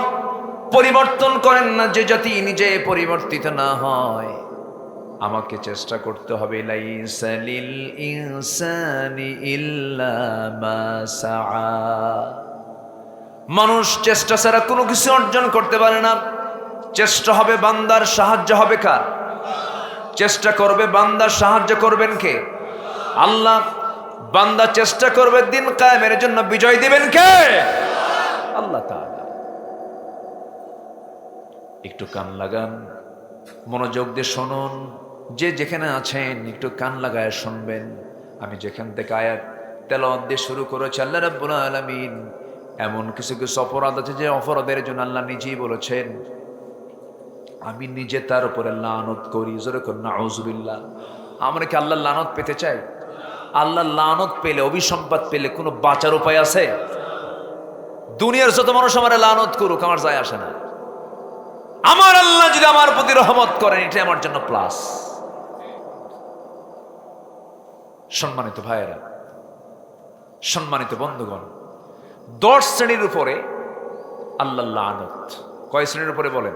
পরিবর্তন করেন না যে জাতি নিজে পরিবর্তিত না হয়। আমাকে চেষ্টা করতে হবে, লাইসা লিল ইনসানি ইল্লা মা সাআ। মানুষ চেষ্টা ছাড়া কোনো কিছু অর্জন করতে পারে না। চেষ্টা হবে বান্দার, সাহায্য হবে কার? চেষ্টা করবে বান্দার, সাহায্য করবেন কে? আল্লাহ। বান্দা চেষ্টা করবে, দিন কায়েমের জন্য বিজয় দিবেন কে? আল্লাহ তাআলা। একটু কান লাগান, মনোযোগ দিয়ে শুনুন। যে যেখানে আছেন একটু কান লাগায় শুনবেন। আমি যেখান থেকে আয়াত তেলাওয়াত দিয়ে শুরু করেছি, আল্লাহ রাব্বুল আলামিন এমন কিছু কিছু অপরাধ আছে যে অপরাধের জন্য আল্লাহ নিজেই বলেছেন, আমি নিজে তার উপরে লানত করি। জোরে কর নাউযুবিল্লাহ। আমরা কি আল্লাহর লানত পেতে চাই? আল্লাহর লানত পেলে, অভিসম্পাদ পেলে কোনো বাঁচার উপায় আছে? দুনিয়ার যত মানুষ আমার লানত করুক, আমার যায় আসে না। আমার আল্লাহ যদি আমার প্রতি রহমত করেন, এটা আমার জন্য প্লাস। সম্মানিত ভাইয়েরা, সম্মানিত বন্ধুগণ, 10 শ্রেণীর উপরে আল্লাহর লানত। কয় শ্রেণীর উপরে বলেন?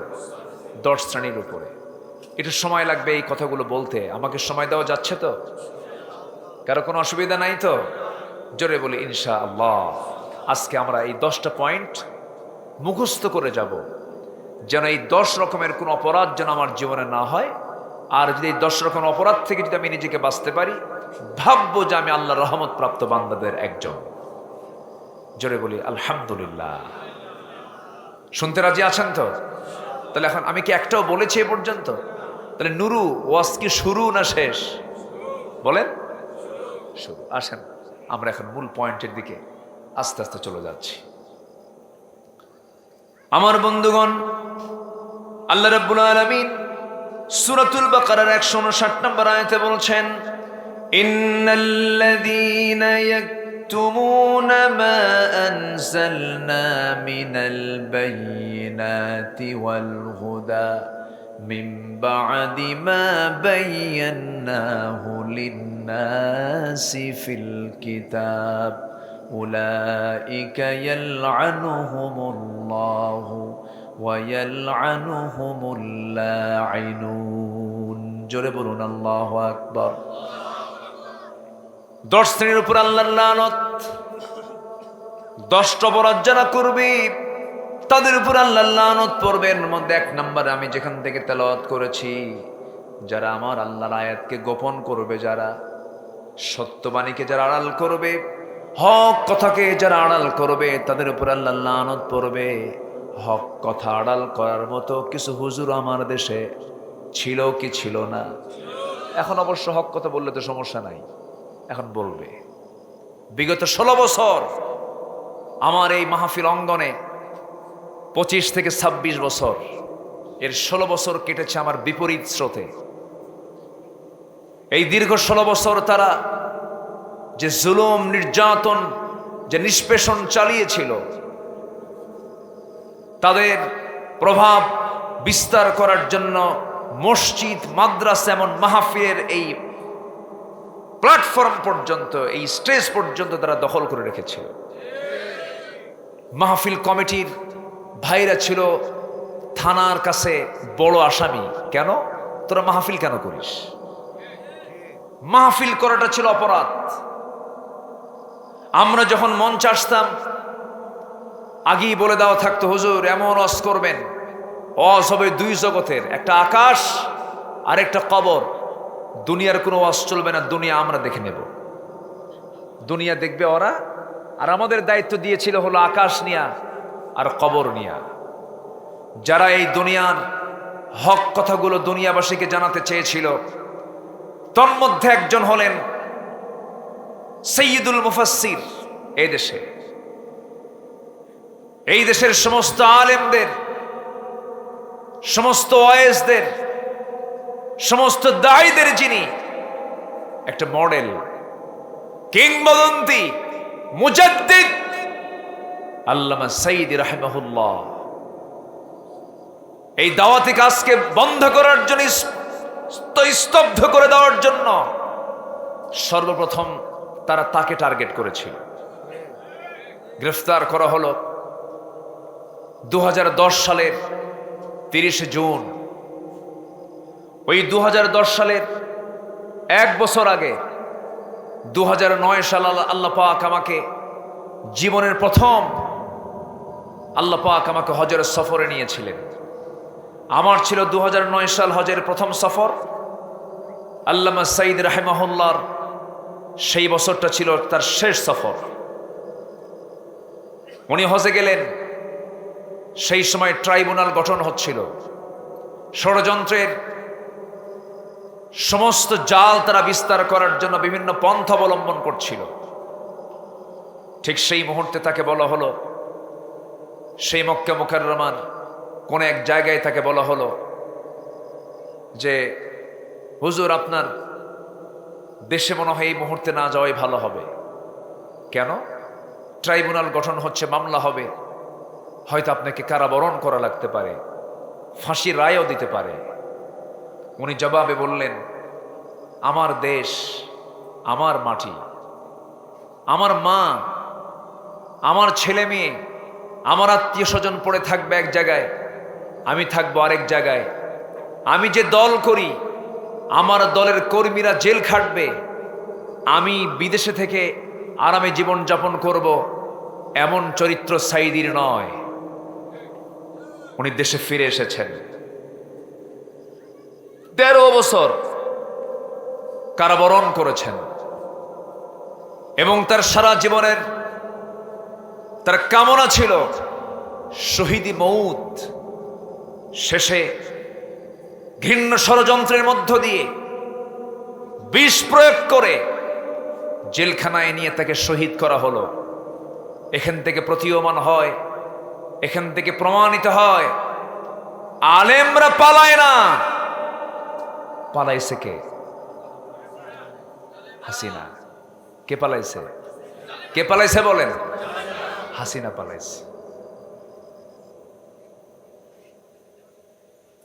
10 শ্রেণীর উপরে। একটু সময় লাগবে এই কথাগুলো বলতে। আমাকে সময় দেওয়া যাচ্ছে তো? কারো কোনো অসুবিধা নাই তো? জোরে বলি ইনশাআল্লাহ। আজকে আমরা এই 10টা পয়েন্ট মুখস্থ করে যাব, যেন এই 10 রকমের কোন অপরাধ যেন আমার জীবনে না হয়, আর যদি এই 10 রকম অপরাধ থেকে যদি আমি নিজেকে বাঁচতে পারি, ভাববো যে আমি আল্লাহর রহমত প্রাপ্ত বান্দাদের একজন। জোরে বলি আলহামদুলিল্লাহ। শুনতে রাজি আছেন তো? তাহলে এখন আমি কি একটাও বলেছি এ পর্যন্ত? তাহলে নুরু ওয়াজ কি শুরু না শেষ? বলেন শুরু। আসেন আমরা এখন মূল পয়েন্টের দিকে আস্তে আস্তে চলে যাচ্ছি। আমার বন্ধুগণ, আল্লাহ রাব্বুল আলামিন সূরাতুল বাকারার 159 নম্বর আয়াতে বলছেন, ইন্নাল্লাযীনা ইয়াকতুমুনা মা আনজালনা মিনাল বায়িনাতি ওয়াল হুদা মিন বা'দি মা বায়্যানাহু লিন-নাসি ফিল কিতাব উলাইকা ইয়ালআনুহুমুল্লাহু ওয়া ইয়ালআনুহুমুল লাঈনুন। জোরে বলুন আল্লাহু আকবার। 10 শ্রেণীর উপর আল্লাহর লানত। 10টা অপরাধ যারা করবে তাদের উপর আল্লাহর লানত পড়বে। এর মধ্যে 1 নম্বরে আমি যেখান থেকে তেলাওয়াত করেছি, যারা আমার আল্লাহর আয়াতকে গোপন করবে, যারা সত্যবাণীকে যারা আড়াল করবে, হক কথাকে যারা আড়াল করবে, তাদের উপর আল্লাহর লানত পড়বে। হক কথা আড়াল করার মতো কিছু হুজুর আমার দেশে ছিল কি ছিল না? এখন অবশ্য হক কথা বললে তো সমস্যা নাই, এখন বলবে। বিগত 16 বছর আমার এই মাহফিল অঙ্গনে, 25 থেকে 26 বছর, এর 16 বছর কেটেছে আমার বিপরীত স্রোতে। এই দীর্ঘ 16 বছর তারা যে জুলুম, নির্যাতন, যে নিষ্পেষণ চালিয়েছিল, তাদের প্রভাব বিস্তার করার জন্য মসজিদ, মাদ্রাসা, এমন মাহফিলের এই প্ল্যাটফর্ম পর্যন্ত, এই স্টেজ পর্যন্ত তারা দখল করে রেখেছিল। মাহফিল কমিটির ভাইরা ছিল থানার কাছে বড় আসামি। কেন? তোরা মাহফিল কেন করিস? মাহফিল করাটা ছিল অপরাধ। আমরা যখন মঞ্চে আসতাম, আগেই বলে দেওয়া থাকতো, হুজুর এমন ওয়াজ করবেন, ওয়াজ হবে 2 জগতের, একটা আকাশ আর একটা কবর। দুনিয়ার কোনো ওয়াজ চলবে না, দুনিয়া আমরা দেখে নেব। দুনিয়া দেখবে ওরা, আর আমাদের দায়িত্ব দিয়েছিল হলো আকাশ নিয়া আর কবর নিয়া। যারা এই দুনিয়ার হক কথাগুলো দুনিয়াবাসীকে জানাতে চেয়েছিল, তন্মধ্যে একজন হলেন সাইয়্যিদুল মুফাসসির। এই দেশের সমস্ত আলেমদের, সমস্ত ওয়াইজদের, সমস্ত দায়ীদের যিনি একটা মডেল, কিংবদন্তি, মুজাদ্দিদ, আল্লামা সাইয়্যিদ রাহিমাহুল্লাহ। এই দাওয়াতি কাজকে বন্ধ করার জন্য, স্তব্ধ করে দেওয়ার জন্য সর্বপ্রথম তারা তাকে টার্গেট করেছিল। গ্রেফতার করা হলো 2010 সালের 30 জুন। ওই 2010 সালের 1 বছর আগে 2009 সাল আল্লাহ পাক আমাকে জীবনের প্রথম আল্লাহ পাক আমাকে হজের সফরে নিয়েছিলেন। আমার ছিল 2009 সাল হজের প্রথম সফর। আল্লামা সাইয়্যিদ রাহিমাহুল্লাহর সেই বছরটা ছিল তার শেষ সফর। উনি হজে গেলেন, সেই সময় ট্রাইব্যুনাল গঠন হচ্ছিল। ষড়যন্ত্রের সমস্ত জাল তারা বিস্তার করার জন্য বিভিন্ন পন্থা অবলম্বন করছিল। ঠিক সেই মুহূর্তে তাকে বলা হলো, সেই মক্কা মুকাররমার কোন এক জায়গায় তাকে বলা হলো যে হুজুর আপনার দেশে মনে হয় এই মুহূর্তে না যাওয়াই ভালো হবে। কেন? ট্রাইব্যুনাল গঠন হচ্ছে, মামলা হবে, হয়তো আপনাকে কারাবরণ করা লাগতে পারে, ফাঁসির রায়ও দিতে পারে। উনি জবাবে বললেন, আমার দেশ, আমার মাটি, আমার মা, আমার ছেলে মেয়ে, আমার আত্মীয় স্বজন পড়ে থাকবে এক জায়গায়, আমি থাকবো আরেক জায়গায়। আমি যে দল করি, আমার দলের কর্মীরা জেল খাটবে, আমি বিদেশে থেকে আরামে জীবন যাপন করব, এমন চরিত্র সাইদির নয়। উনি দেশে ফিরে এসেছেন। 13 বছর কারাবরণ করেছেন এবং তার সারা জীবনের তার কামনা ছিল শহীদি মৌত। শেষে ঘৃণ্য ষড়যন্ত্রের মধ্য দিয়ে বিষ প্রয়োগ করে জেলখানায় নিয়ে তাকে শহীদ করা হলো। এখান থেকে প্রতীয়মান হয়, এখান থেকে প্রমাণিত হয় আলেমরা পালায় না, পালাইছে কে? হাসিনা। কে পালাইছে? কে পালাইছে বলেন? হাসিনা পালাইছে।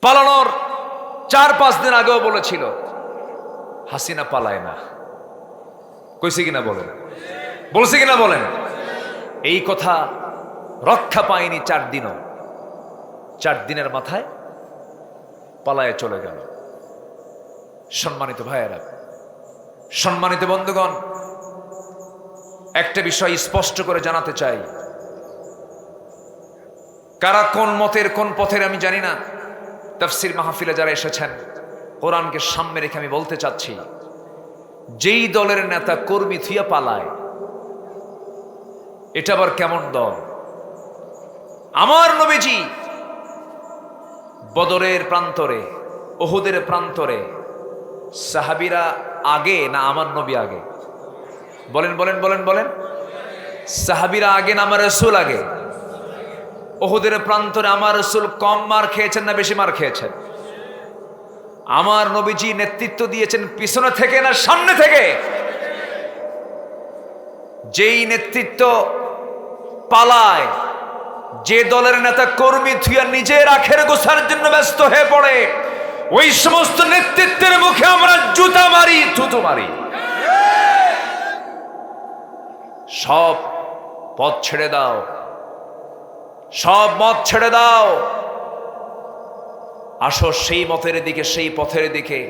পালানোর 4-5 দিন আগেও বলেছিল হাসিনা পালায় না। কইছে কিনা বলেন? বলছে কিনা বলেন? এই কথা রক্ষা পায়নি 4 দিনও। 4 দিনের মাথায় পালায়ে চলে গেল। সম্মানিত ভাইয়েরা, সম্মানিত বন্ধুগণ, একটা বিষয় স্পষ্ট করে জানাতে চাই, কারা কোন মতের কোন পথের আমি জানি না। তাফসীর মাহফিলে যারা এসেছেন, কোরআনকে সামনে রেখে আমি বলতে চাচ্ছি, যেই দলের নেতা কর্মী থুইয়া পালায়, এটা আবার কেমন দল? আমার নবীজি বদরের প্রান্তরে, উহুদের প্রান্তরে সাহাবীরা আগে না আমার নবী আগে? বলেন বলেন বলেন বলেন। সাহাবীরা আগে না আমার রাসূল আগে? উহুদের প্রান্তরে আমার রাসূল কম মার খেয়েছেন না বেশি মার খেয়েছেন? আমার নবীজি নেতৃত্ব দিয়েছেন পিছনে থেকে না সামনে থেকে? যেই নেতৃত্ব পালায়, যে দলের নেতা কর্মী থুইয়া নিজের আখের গোছার জন্য ব্যস্ত হয়ে পড়ে, ওই সমস্ত নেতৃত্বের মুখে আমরা জুতা মারি, থুতু মারি। সব পথ ছেড়ে দাও, সব মত ছেড়ে দাও, আসো সেই মতের দিকে, সেই পথের দিকে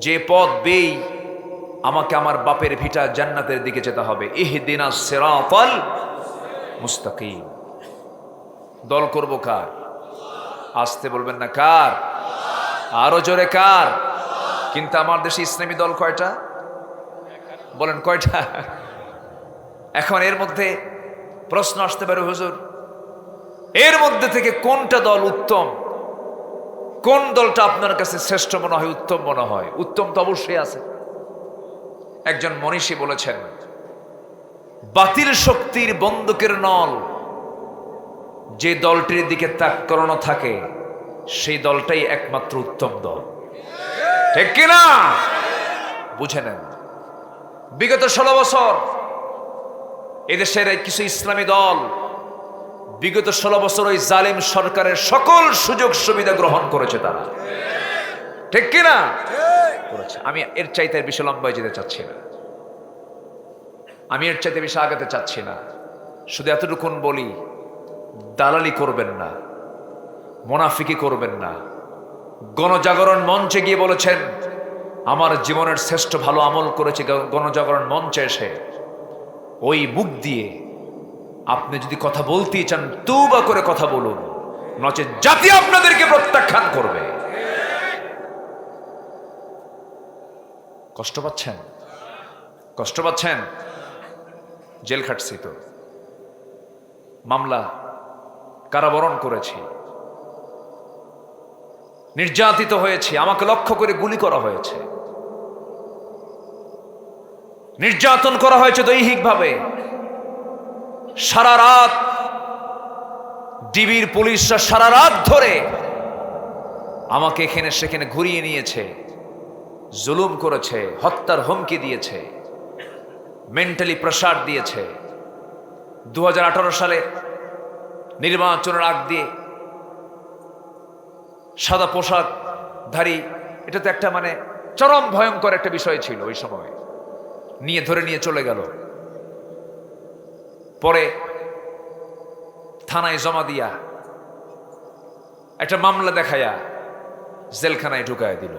যে পথ বেই আমাকে আমার বাপের ভিটা জান্নাতের দিকে যেতে হবে। ইহদিনাস সিরাতাল মুস্তাকিম। দল করব কার? আসতে বলবেন না কার? আরো জোরে কার? কিন্তু আমার দেশে ইসলামী দল কয়টা? বলেন কয়টা? এখন এর মধ্যে প্রশ্ন আসতে পারে, হুজুর এর মধ্যে থেকে কোনটা দল উত্তম? কোন দলটা আপনার কাছে শ্রেষ্ঠ মনে হয়, উত্তম মনে হয়? উত্তম তো অবশ্যই আছে। একজন মনীষী বলেছেন, বাতিল শক্তির বন্দুকের নল যে দলটির দিকে তাক করানো থাকে, সেই দলটাই একমাত্র উত্তম দল। ঠিক কিনা? বুঝে নেন। বিগত 16 বছর এদেশের কিছু ইসলামী দল বিগত 16 বছর ওই জালিম সরকারের সকল সুযোগ সুবিধা গ্রহণ করেছে তারা। ঠিক কিনা? করেছে। আমি এর চাইতে বেশি লম্বায় যেতে চাচ্ছি না, আমি এর চাইতে বেশি আগাতে চাচ্ছি না। শুধু এতটুকুন বলি, দালালি করবেন না, মুনাফিকি করবেন না। গণজাগরণ মঞ্চে গিয়ে বলেছেন আমার জীবনের শ্রেষ্ঠ ভালো আমল করেছে গণজাগরণ মঞ্চে এসে। ওই মুখ দিয়ে আপনি যদি কথা বলতেই চান, তওবা করে কথা বলুন, নচেৎ জাতি আপনাদেরকে প্রত্যাখ্যান করবে। কষ্ট পাচ্ছেন? কষ্ট পাচ্ছেন? জেল খাটছি তো, মামলা কারাবরণ করেছি, নির্যাতিত হয়েছি, আমাকে লক্ষ্য করে গুলি করা হয়েছে, নির্যাতন করা হয়েছে দৈহিকভাবে। সারা রাত ডিবির পুলিশরা সারা রাত ধরে আমাকে এখানে সেখানে ঘুরিয়ে নিয়েছে, জুলুম করেছে, হত্যার হুমকি দিয়েছে, মেন্টালি প্রেসার দিয়েছে। 2018 সালে নির্বাচনের আগ দিয়ে সাদা পোশাকধারী, এটা তো একটা মানে চরম ভয়ঙ্কর একটা বিষয় ছিল। ওই সময় নিয়ে ধরে নিয়ে চলে গেল, পরে থানায় জমা দিয়া একটা মামলা দেখায়া জেলখানায় ঢুকায় দিল।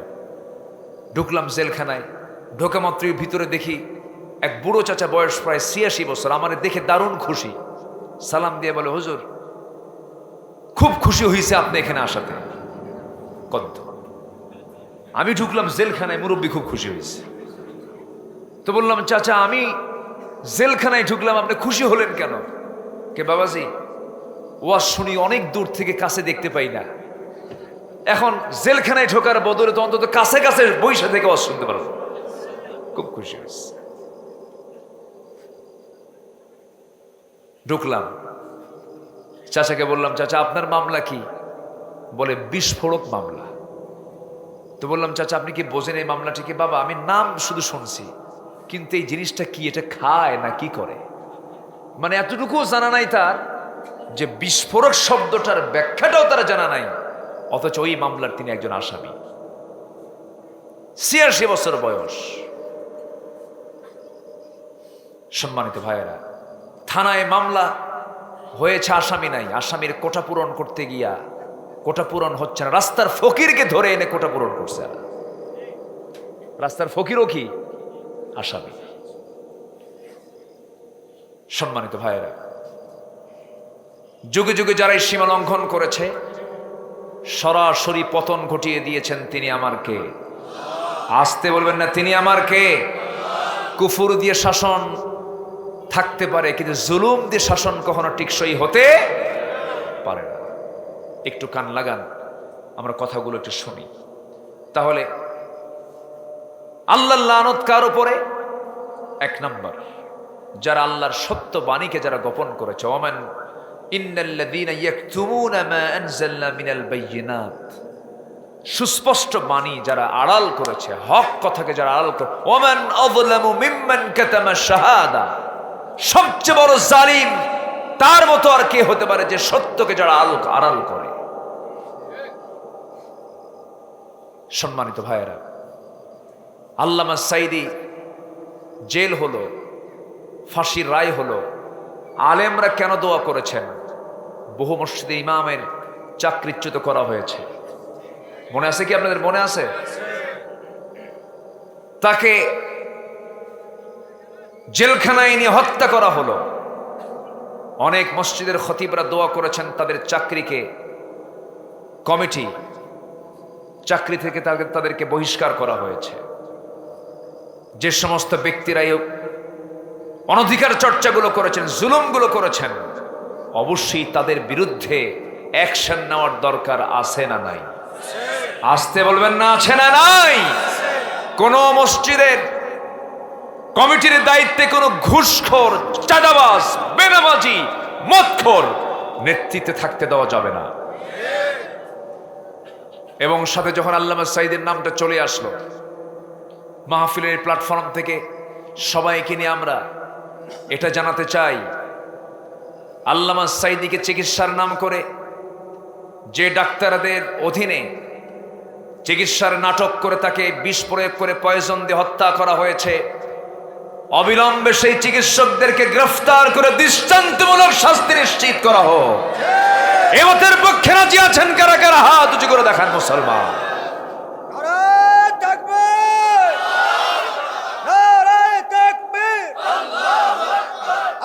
ঢুকলাম জেলখানায়, ঢোকা মাত্রই ভিতরে দেখি এক বুড়ো চাচা, বয়স প্রায় 86 বছর। আমার দেখে দারুণ খুশি, সালাম দিয়ে বলে, হুজুর খুব খুশি হয়েছে আপনি এখানে আসাতে। কত আমি ঢুকলাম জেলখানায়, মুরব্বী খুব খুশি হয়েছে। তো বললাম, চাচা আমি জেলখানায় ঢুকলাম, আপনি খুশি হলেন কেন? কে বাবাজি, ওয়াজ শুনি অনেক দূর থেকে, কাছে দেখতে পাই না, এখন জেলখানায় ঢোকার বদলে তো অন্তত কাছে কাছে বৈশা থেকে ওয়াজ শুনতে পারবো। খুব খুশি হয়েছে। ঢুকলাম, চাচাকে বললাম, চাচা আপনার মামলা কি? বলে বিস্ফোরক মামলা। তো বললাম, চাচা আপনি কি বোঝেন এই মামলাটিকে? বাবা আমি নাম শুধু শুনছি, কিন্তু এই জিনিসটা কি, এটা খায় না কি করে, মানে এতটুকুও জানা নাই তার, যে বিস্ফোরক শব্দটার ব্যাখ্যাটাও তারা জানা নাই, অথচ ওই মামলার তিনি একজন আসামি। ৮৬ বছর বয়স। সম্মানিত ভাইয়েরা, থানায় মামলা হয়েছে, আসামি নাই, আসামির কোটা পূরণ করতে গিয়া কোটা পূরণ হচ্ছে না, রাস্তার ফকিরকে ধরে এনে কোটা পূরণ করছে। রাস্তার ফকিরও কি আসামি। সম্মানিত ভাইয়েরা, যুগে যুগে যারা এই সীমা লঙ্ঘন করেছে, সরাসরি পতন ঘটিয়ে দিয়েছেন তিনি আমার কে? আসতে বলবেন না, তিনি আমার কে? কুফর দিয়ে শাসন থাকতে পারে, কিন্তু জুলুম দিয়ে শাসন কখনো টিকসই হতে পারে না। একটু কান লাগান, আমরা কথাগুলো একটু শুনি। তাহলে আল্লাহর লানত কার উপরে? এক নাম্বার, যারা আল্লাহর সত্য বাণীকে যারা গোপন করেছে। ওমান ইন্নাল্লাযীনা ইয়াকতুমুনা মা আনজালনা মিনাল বায়্যিনাত, সুস্পষ্ট বাণী যারা আড়াল করেছে, হক কথাকে যারা আড়াল করে। ওমান আযলামু মিম্মান কাতামা শাহাদা, সবচেয়ে বড় জালিম তার মতো আর কে হতে পারে যে সত্যকে যারা আড়াল করে। সম্মানিত ভাইয়েরা, আল্লামা সাইদি জেল হলো, ফাঁসির রায় হলো, আলেমরা কেন দোয়া করেছেন? বহু মসজিদে ইমামের চাকরিচ্যুত করা হয়েছে, মনে আছে কি আপনাদের? মনে আছে? তাকে জেলখানায় নিয়ে হত্যা করা হলো। অনেক মসজিদের খতিবরা দোয়া করেছেন তাদের চাকরিকে, কমিটি চাকরি থেকে তাদেরকে বহিষ্কার করা হয়েছে। যে সমস্ত ব্যক্তিরা অনধিকার চর্চাগুলো করেছেন, জুলুমগুলো করেছেন, অবশ্যই তাদের বিরুদ্ধে অ্যাকশন নেওয়ার দরকার আছে না নাই? আসতে বলবেন না, আছে না নাই? কোন মসজিদের কমিটির দায়িত্বে কোন ঘুষখোর, চাঁদাবাজ, বেনামাজি, মদখোর নেতৃত্বে থাকতে দেওয়া যাবে না। এবং সাথে যখন আল্লামা সাইদের নামটা চলে আসলো, মাহফিলের প্ল্যাটফর্ম থেকে সবাইকে নিয়ে আমরা এটা জানাতে চাই, আল্লামা সাইদিকে চিকিৎসার নাম করে যে ডাক্তারদের অধীনে চিকিৎসার নাটক করে তাকে বিষ প্রয়োগ করে পয়জন দিয়ে হত্যা করা হয়েছে, অবিলম্বে সেই চিকিৎসকদেরকে গ্রেফতার করে দৃষ্টান্তমূলক শাস্তি নিশ্চিত করা হোক। এমতের পক্ষে রাজি আছেন কারা কারা? হাত উঁচু করে দেখান মুসলমান।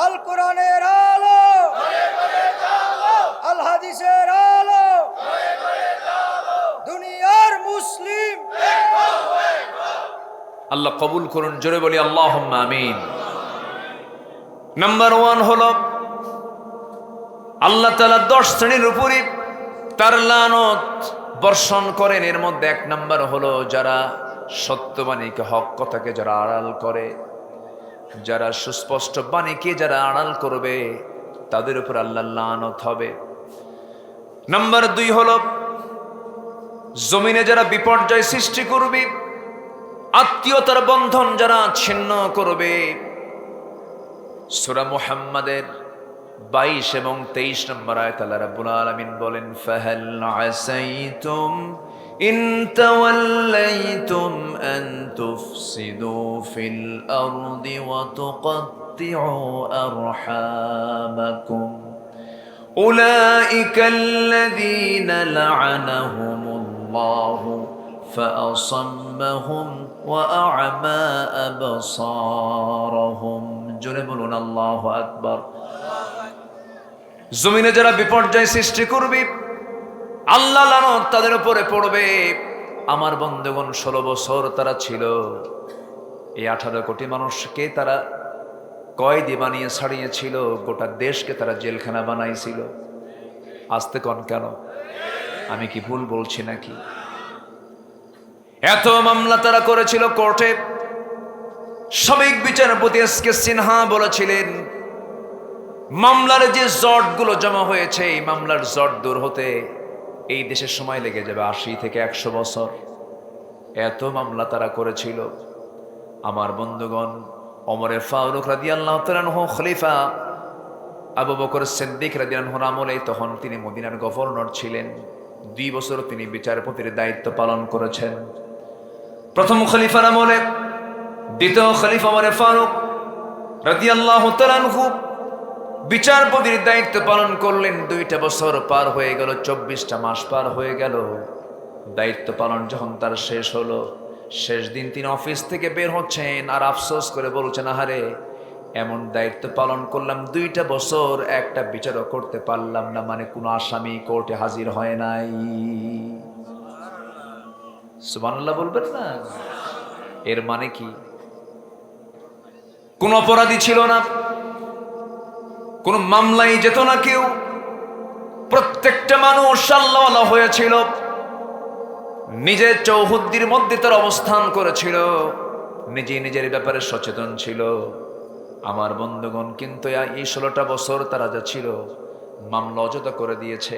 আল কোরআনের আলো, আল হাদিসের আলো, দুনিয়ার মুসলিম। আল্লাহ কবুল করুন, জোরে বলি আল্লাহুম্মা আমিন। নাম্বার 1 হলো আল্লাহ তাআলা 10 শ্রেণীর উপরে তার লানত বর্ষণ করেন। এর মধ্যে 1 নাম্বার হলো যারা সত্যবাণীকে, হক কথাকে যারা আড়াল করে, যারা সুস্পষ্ট বাণীকে যারা আড়াল করবে, তাদের উপর আল্লাহর লানত হবে। নাম্বার 2 হলো জমিনে যারা বিপর্যয় সৃষ্টি করবে, আত্মীয়তার বন্ধন যারা ছিন্ন করবে। সূরা মুহাম্মাদের 22 এবং 23 নম্বর আয়াত আল্লাহ রাব্বুল আলামিন বলেন, ফাহাল আসাইতুম ইন তাওয়াল্লাইতুম আন তুফসিদু ফিল আরদি ওয়া তুকাত্তিউ আরহামাকুম উলাইকা আল্লাযীনা লা'আনাহুমুল্লাহু فأصمهم وأعمى أبصارهم। জোরে বলুন আল্লাহু আকবার। জমিনে যারা বিপর্যয় সৃষ্টি করবে, আল্লাহ লানত তাদের উপরে পড়বে। আমার বন্ধুগণ 16 বছর তারা ছিল। এই 18 কোটি মানুষকে তারা কয়েদি বানিয়ে ছাড়িয়েছিল, গোটা দেশকে তারা জেলখানা বানাইছিল। আসতে কন কেন? আমি কি ভুল বলছি নাকি? এত মামলা তারা করেছিল কোর্টে। সাবেক বিচারপতি এস.কে. সিনহা বলেছিলেন, মামলার যে জটগুলো জমা হয়েছে, এই মামলার জট দূর হতে এই দেশের সময় লেগে যাবে 80 থেকে 100 বছর। এত মামলা তারা করেছিল। আমার বন্ধুগণ, ওমরে ফারুক রাদিয়াল্লাহু তাআলা আনহু খলিফা, আবু বকর সিদ্দিক রাদিয়াল্লাহু আনহু আমলে তখন তিনি মদিনার গভর্নর ছিলেন। 2 বছর তিনি বিচারপতির দায়িত্ব পালন করেছেন। প্রথম খলিফার আমলে দ্বিতীয় খলিফা ওমরে ফারুক রাদিয়াল্লাহু তাআলা আনহু বিচারপতির দায়িত্ব পালন করলেন। 2টা বছর পার হয়ে গেল, 24টা মাস পার হয়ে গেল। দায়িত্ব পালন যখন তার শেষ হলো, শেষ দিন তিনি অফিস থেকে বের হচ্ছেন আর আফসোস করে বলছেন, আহারে, এমন দায়িত্ব পালন করলাম 2টা বছর, একটা বিচারও করতে পারলাম না, মানে কোনো আসামি কোর্টে হাজির হয় নাই। সুবহানাল্লাহ বলবেন না? এর মানে কি? কোন অপরাধী ছিল না, কোন মামলাই যেত না কেউ। প্রত্যেকটা মানুষ আল্লাহওয়ালা হয়েছিল, নিজের চৌহদ্দির মধ্যে তার অবস্থান করেছিল, নিজে নিজের ব্যাপারে সচেতন ছিল। আমার বন্ধুগণ, কিন্তু এই 16টা বছর তারা যা ছিল, মামলা অযথা করে দিয়েছে।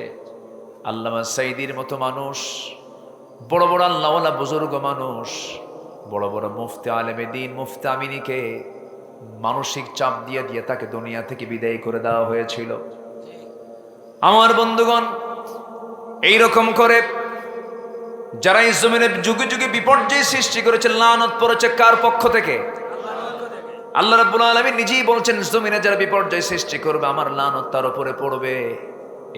আল্লামা সাইদির মতো মানুষ, বড় বড় আল্লাহওয়ালা বুজুর্গ মানুষ, বড় বড় মুফতি আলেমে দ্বীন, মুফতি আমিনীকে মানসিক চাপ দিয়ে দিয়ে তাকে দুনিয়া থেকে বিদায় করে দেওয়া হয়েছিল। আমার বন্ধুগণ, এইরকম করে যারা এই জমিনে যুগে যুগে বিপর্যয় সৃষ্টি করেছে, লানত পড়েছে কার পক্ষ থেকে? আল্লাহ রাব্বুল আলামিন নিজেই বলছেন, জমিনে যারা বিপর্যয় সৃষ্টি করবে, আমার লানত তার উপরে পড়বে।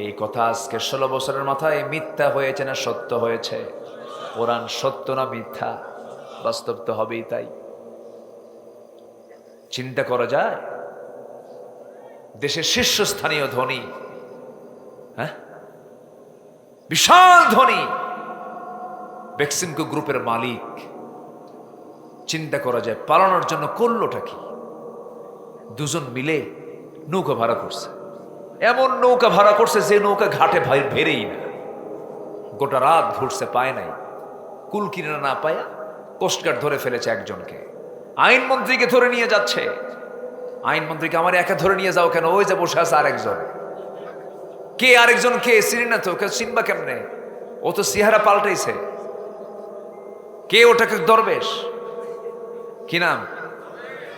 এই কথা আজকে 16 বছরের মাথায় মিথ্যা হয়েছে না সত্য হয়েছে? কোরআন সত্য না মিথ্যা? বাস্তব তো হবেই। তাই চিন্তা করা যায়, দেশের শীর্ষস্থানীয় ধনী, হ্যাঁ, বিশাল ধনী বেক্সিমকো গ্রুপের মালিক, চিন্তা করা যায় পালানোর জন্য করলোটা কি? 2জন মিলে নৌকা ভাড়া করছে। এমন নৌকা ভাড়া করছে যে নৌকা ঘাটে ভেরেই না। গোটা রাত ঘুরছে, পায় নাই। কুল কিনা না পায়া কোস্টগার্ড ধরে ফেলেছে একজনকে, আইনমন্ত্রীকে ধরে নিয়ে যাচ্ছে। আইনমন্ত্রীকে, আমার একা ধরে নিয়ে যাও কেন? ওই যে বসে আছে আরেকজন। কে আরেকজন? কে চিনি না তো। কে চিনবা কেমনে? ও তো চেহারা পাল্টাইছে। কে ওটাকে? দরবেশ। কি নাম?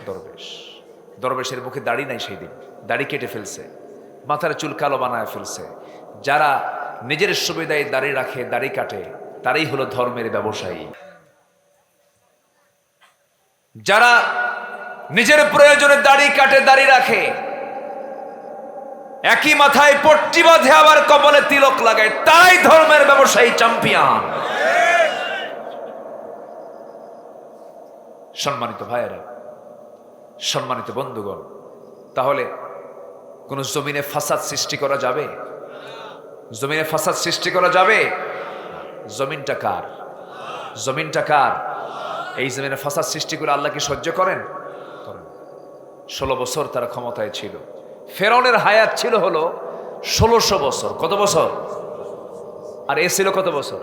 দরবেশ। দরবেশের মুখে দাড়ি নাই, সেই দিন দাড়ি কেটে ফেলছে, মাথার চুল কালো বানায় ফেলছে। যারা নিজের সুবিধায় দাড়ি রাখে, দাড়ি কাটে, তারাই হলো ধর্মের ব্যবসায়ী। যারা নিজের প্রয়োজনে দাড়ি কাটে, দাড়ি রাখে, একই মাথায় পট্টি বাঁধে, আবার কপালে তিলক লাগায়, তারাই ধর্মের ব্যবসায়ী, চ্যাম্পিয়ন। সম্মানিত ভাইয়েরা, সম্মানিত বন্ধুগণ, তাহলে কোন জমিনে ফাসাদ সৃষ্টি করা যাবে? জমিনে ফাসাদ সৃষ্টি করা যাবে? জমিনটা কার? জমিনটা কার? এই জমিনে ফাসাদ সৃষ্টি করে আল্লাহ কি সহ্য করেন? 16 বছর তারা ক্ষমতায় ছিল। ফেরাউনের হায়াত ছিল হলো 1600 বছর। কত বছর? আর এ ছিল কত বছর?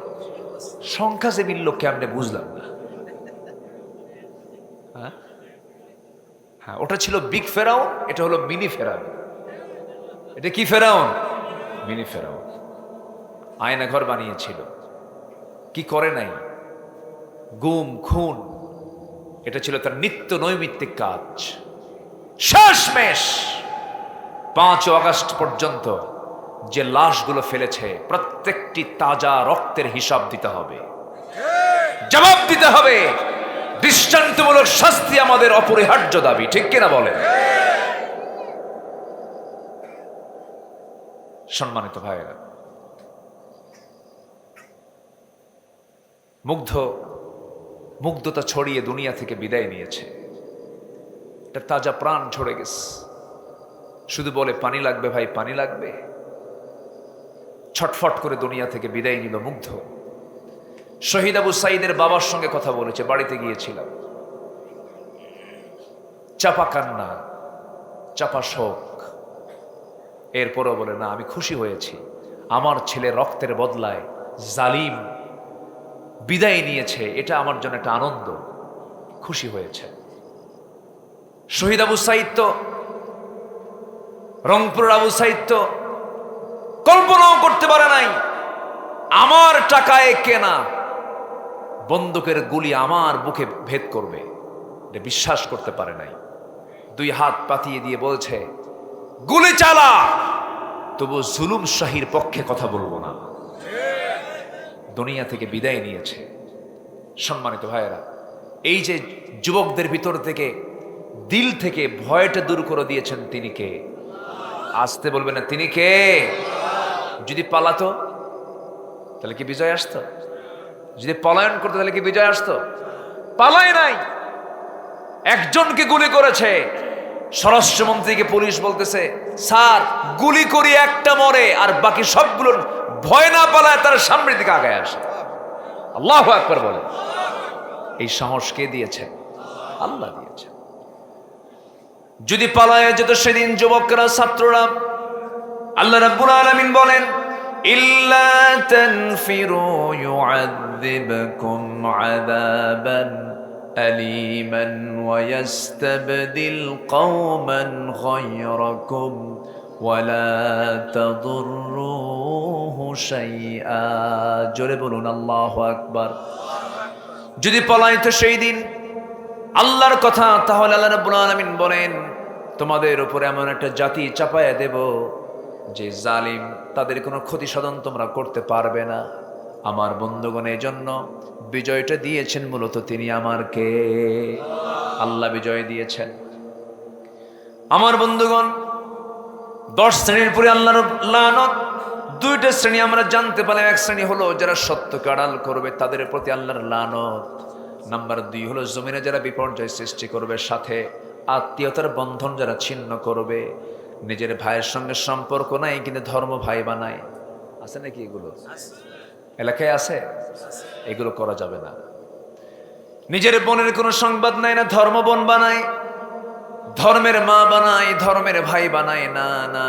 সংখ্যা যে মিলল কেমনে বুঝলাম না। হ্যাঁ, ওটা ছিল বিগ ফেরাউন, এটা হলো মিনি ফেরাউন। এটা কি ফেরাউন? মিনি ফেরাউন। আয়না ঘর বানিয়েছিল, কি করে নাই? গুম খুন, এটা ছিল তার নিত্য নৈমিত্তিক কাজ। শেষমেশ 5 আগস্ট পর্যন্ত যে লাশগুলো ফেলেছে, প্রত্যেকটি তাজা রক্তের হিসাব দিতে হবে, জবাব দিতে হবে। দৃষ্টান্তমূলক শাস্তি আমাদের অপরিহার্য দাবি, ঠিক কিনা বলেন? সম্মানিত ভাইয়েরা, মুগ্ধতা ছড়িয়ে দুনিয়া থেকে বিদায় নিয়েছে। একটা তাজা প্রাণ ঝরে গেছে। শুধু বলে পানি লাগবে ভাই, পানি লাগবে। ছটফট করে দুনিয়া থেকে বিদায় নিল মুগ্ধ। শহীদ আবু সাঈদের বাবার সঙ্গে কথা বলেছে, বাড়িতে গিয়েছিলাম। চাপা কান্না, চাপা শোক। এরপরও বলে, না আমি খুশি হয়েছি, আমার ছেলে রক্তের বদলায় জালিম বিদায় নিয়েছে, এটা আমার জন্য একটা আনন্দ, খুশি হয়েছে। শহীদ আবু সাঈদ তো, রংপুরের আবু সাঈদ তো কল্পনাও করতে পারে নাই আমার টাকায় কেনা বন্দুকের গুলি আমার বুকে ভেদ করবে, এটা বিশ্বাস করতে পারে নাই। দুই হাত পাতিয়ে দিয়ে বলছে, গুলি চালা, তবু জুলুম শাহীর পক্ষে কথা বলবো না। দুনিয়া থেকে বিদায় নিয়েছে। সম্মানিত ভাইয়েরা, এই যে যুবকদের ভিতর থেকে, দিল থেকে ভয়টা দূর করে দিয়েছেন তিনি কে? আসতে বলবেন না, তিনি কে? যদি পালাতো তাহলে কি বিজয় আসতো? যদি পলায়ন করতো তাহলে কি বিজয় আসতো? পালায় নাই, একজনকে গুলি করেছে। স্বরাষ্ট্রমন্ত্রীকে পুলিশ বলতেছে, স্যার গুলি করি একটা মরে, আর বাকি সবগুলো ভয় না পালায় তার সামনের দিকে আগায় আসে। আল্লাহু আকবার বলে। এই সাহস কে দিয়েছে? আল্লাহ দিয়েছে। যদি পালায় যেত সেদিন যুবকরা, ছাত্ররা, আল্লাহ রাব্বুল আলামিন বলেন, ইল্লা তানফিরু ইউআযিবকুম আযাবান আলীমান ওয়া ইস্তাবদিল কওমান গায়রাকুম ওয়া লা তাদুররুহু শাইআ। জোরে বলুন আল্লাহু আকবার। যদি পলাইতো সেই দিন, আল্লাহর কথা, তাহলে আল্লাহ রাব্বুল আলামিন বলেন, তোমাদের উপরে এমন একটা জাতি চাপায়া দেব যে জালিম, তাদের কোনো ক্ষতি সাধন তোমরা করতে পারবে না। আমার বন্ধুগণ, এই জন্য বিজয়টা দিয়েছেন মূলত তিনি আমার কে? আল্লাহ বিজয় দিয়েছেন। আমার বন্ধুগণ, 10 শ্রেণীর পরে আল্লাহর লানত। 2টা শ্রেণী আমরা জানতে পারলাম। এক শ্রেণী হলো যারা সত্যকে আড়াল করবে, তাদের প্রতি আল্লাহর লানত। নাম্বার 2 হলো জমিনে যারা বিপর্যয় সৃষ্টি করবে, সাথে আত্মীয়তার বন্ধন যারা ছিন্ন করবে, নিজের ভাইয়ের সঙ্গে সম্পর্ক নাই কিন্তু ধর্ম ভাই বানায়। আছে নাকি এগুলো? এলাকায় আছে। এগুলো করা যাবে না। নিজের বোনের কোনো সংবাদ নাই না, ধর্ম বোন বানায়, ধর্মের মা বানায়, ধর্মের ভাই বানায় না। না,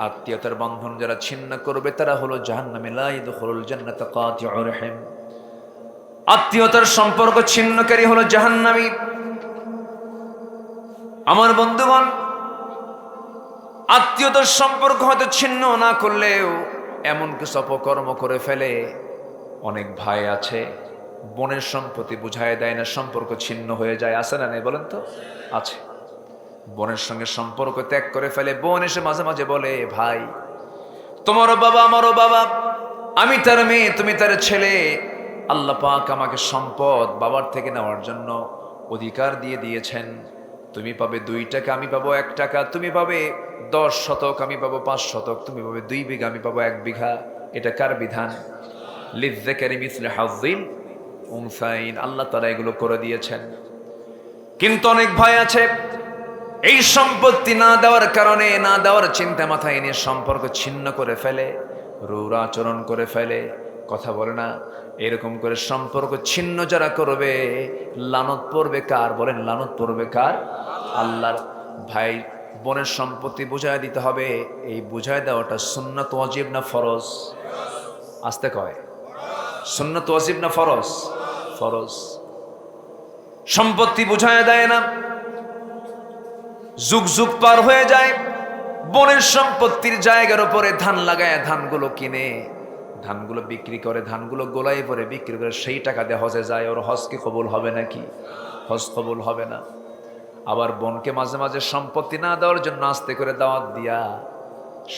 আত্মীয়তার বন্ধন যারা ছিন্ন করবে তারা হলো জাহান্নামী। লা ইয়াদখুলুল জান্নাতা কাতিউর রহিম। আত্মীয়তার সম্পর্ক ছিন্নকারী হলো জাহান্নামী। আমার বন্ধুগণ, আত্মীয়তার সম্পর্ক হয়তো ছিন্ন না করলেও এমন কিছু অপকর্ম করে ফেলে। অনেক ভাই আছে, বোনের সম্পত্তি বুঝায় দেয় না, সম্পর্ক ছিন্ন হয়ে যায়। আছে না নেই বলেন তো? আছে। বোনের সঙ্গে সম্পর্ক ত্যাগ করে ফেলে। বোন এসে মাঝে মাঝে বলে, ভাই তোমারও বাবা আমারও বাবা, আমি তার মেয়ে তুমি তার ছেলে, আল্লাহ পাক আমাকে সম্পদ বাবার থেকে নেওয়ার জন্য অধিকার দিয়ে দিয়েছেন। তুমি পাবে 2 টাকা, আমি পাবো 1 টাকা। তুমি পাবে 10 শতক, আমি পাবো 5 শতক। তুমি পাবে 2 বিঘা, আমি পাবো 1 বিঘা। এটা কার বিধান? লিযযাকারি মিসলু হাযযিল উনসাইন। আল্লাহ তাআলা এগুলো করে দিয়েছেন। কিন্তু অনেক ভাই আছে, এই সম্পত্তি না দেওয়ার কারণে, না দেওয়ার চিন্তা মাথায় নিয়ে সম্পর্ক ছিন্ন করে ফেলে, রূঢ় আচরণ করে ফেলে, কথা বলে না। এরকম করে সম্পর্ক ছিন্ন যারা করবে, লানত পড়বে কার? বলেন, লানত পড়বে কার? আল্লাহর। ভাই বোনের সম্পত্তি বুঝায় দিতে হবে। এই বুঝায় দেওয়াটা সুন্নাত ওয়াজিব না ফরজ? আসতে কয়, সুন্নাত ওয়াজিব না ফরজ? ফরজ। সম্পত্তি বুঝায় দেয় না, যুগ যুগ পার হয়ে যায়, বোনের সম্পত্তির জায়গার উপরে ধান লাগায় ধানগুলো কিনে, ধানগুলো বিক্রি করে, ধানগুলো গোলায় পরে বিক্রি করে সেই টাকা দিয়ে হজে যায়। ওর হজ কি কবুল হবে নাকি? হজ কবুল হবে না। আবার বোনকে মাঝে মাঝে সম্পত্তি না দেওয়ার জন্য আস্তে করে দাওয়াত দিয়া,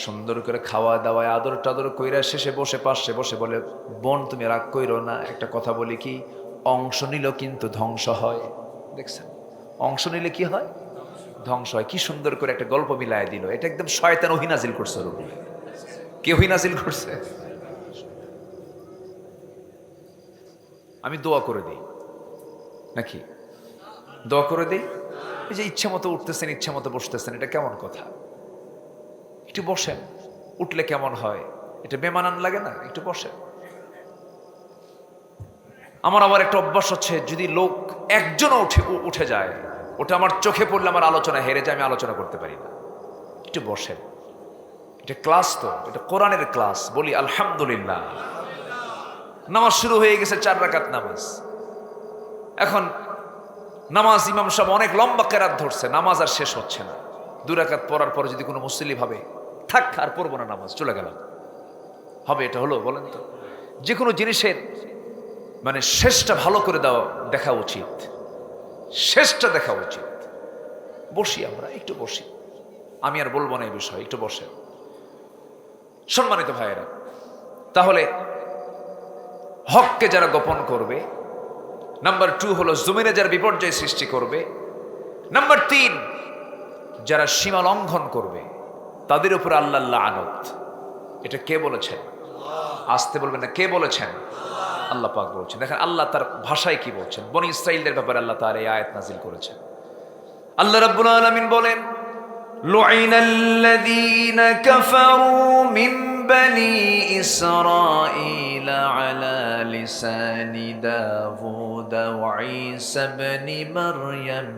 সুন্দর করে খাওয়া দাওয়ায় আদর টাদর কইরা শেষে বসে পাশে বসে বলে, বোন তুমি রাগ কইরো না, একটা কথা বলি কি, অংশ নিল কিন্তু ধ্বংস হয়। দেখছেন, অংশ নিলে কি হয়? ধ্বংস হয়। কি সুন্দর করে একটা গল্প মিলায় দিল। এটা একদম শয়তান ওহী নাজিল করছে। কে ওহী নাজিল করছে? আমি দোয়া করে দিই নাকি? দোয়া করে দিই। এই যে ইচ্ছা মতো উঠতেছেন, ইচ্ছা মতো বসতেছেন, এটা কেমন কথা? একটু বসেন, উঠলে কেমন হয়? এটা বেমানান লাগে না? একটু বসেন। আমার আবার একটা অভ্যাস হচ্ছে, যদি লোক একজনও উঠে যায়, ওটা আমার চোখে পড়লে আমার আলোচনা হেরে যায়, আমি আলোচনা করতে পারি না। একটু বসেন, এটা ক্লাস, তো এটা কোরআনের ক্লাস, বলি আলহামদুলিল্লাহ। নামাজ শুরু হয়ে গেছে, 4 রাকাত নামাজ। এখন নামাজ ইমাম সাহেব অনেক লম্বা কেরাত ধরছে, নামাজ আর শেষ হচ্ছে না। 2 রাকাত পড়ার পরে যদি কোনো মুসল্লি ভাবে থাক আর পড়বো না, নামাজ চলে গেলাম, হবে এটা? হলো বলেন তো? যে কোনো জিনিসের মানে শেষটা ভালো করে দেখা উচিত, শেষটা দেখা উচিত। বসি, আমরা একটু বসি, আমি আর বলবো না এই বিষয়ে, একটু বসে। সম্মানিত ভাইয়েরা, তাহলে হককে যারা গোপন করবে, নাম্বার 2 হলো জমিনে যারা বিপর্যয় সৃষ্টি করবে, নাম্বার 3 যারা সীমা লঙ্ঘন করবে, তাদের উপর আল্লাহ লানত। এটা কে বলেছেন? আসতে বলবেন না, কে বলেছেন? আল্লাহ পাক বলছেন। দেখেন আল্লাহ তার ভাষায় কি বলছেন। বনি ইসরাইলদের ব্যাপারে আল্লাহ তার এই আয়াত নাজিল করেছেন। আল্লাহ রাব্বুল আলামিন বলেন, লুইনাল্লাযীনা কাফারু মিন বনি ইসরাঈল আলা লিসানি দাউদ ওয়া ঈসা ইবনে মারইয়াম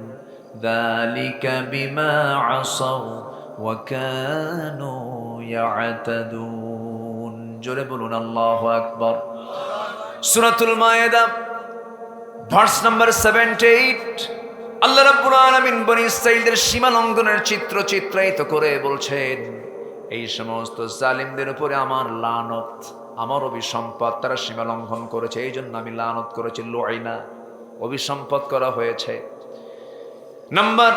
যালিকা বিমা আসাউ ওয়া কানু ইয়াতাদুন। জোরে বলুন আল্লাহু আকবার। সূরাতুল মায়েদা ভার্স নাম্বার 78, আল্লাহ রাব্বুল আলামিন বনি ইসরাঈলদের সীমা লঙ্ঘনের চিত্র চিত্রায়িত করে বলছেন, এই সমস্ত জালিমদের উপরে আমার লানত, আমার অভিসম্পাদ। তারা সীমা লঙ্ঘন করেছে, এই জন্য আমি লানত করেছি, লুইনা, অভিসম্পাদ করা হয়েছে। নাম্বার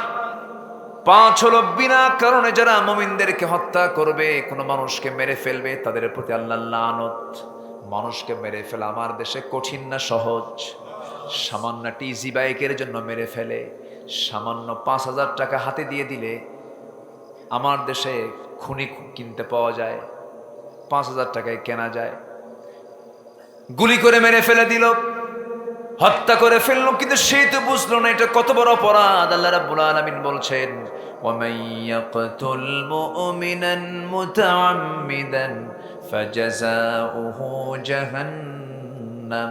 5 হলো বিনা কারণে যারা মুমিনদেরকে হত্যা করবে, কোনো মানুষকে মেরে ফেলবে, তাদের প্রতি আল্লাহর লানত। মানুষকে মেরে ফেলা আমার দেশে কঠিন না সহজ? সামান্য টিজি বাইকের জন্য মেরে ফেলে, সামান্য 5,000 টাকা হাতে দিয়ে দিলে আমার দেশে খুনি কিনতে পাওয়া যায়, 5,000 টাকায় কেনা যায়। গুলি করে মেরে ফেলে দিল, হত্যা করে ফেললো, কিন্তু সে তো বুঝলো না এটা কত বড় অপরাধ। আল্লাহ রাব্বুল আলামিন বলছেন, ওয়ামান ইয়াকতুল মুমিনান মুতাআম্মিদান ফাজাযাউহু জাহান্নাম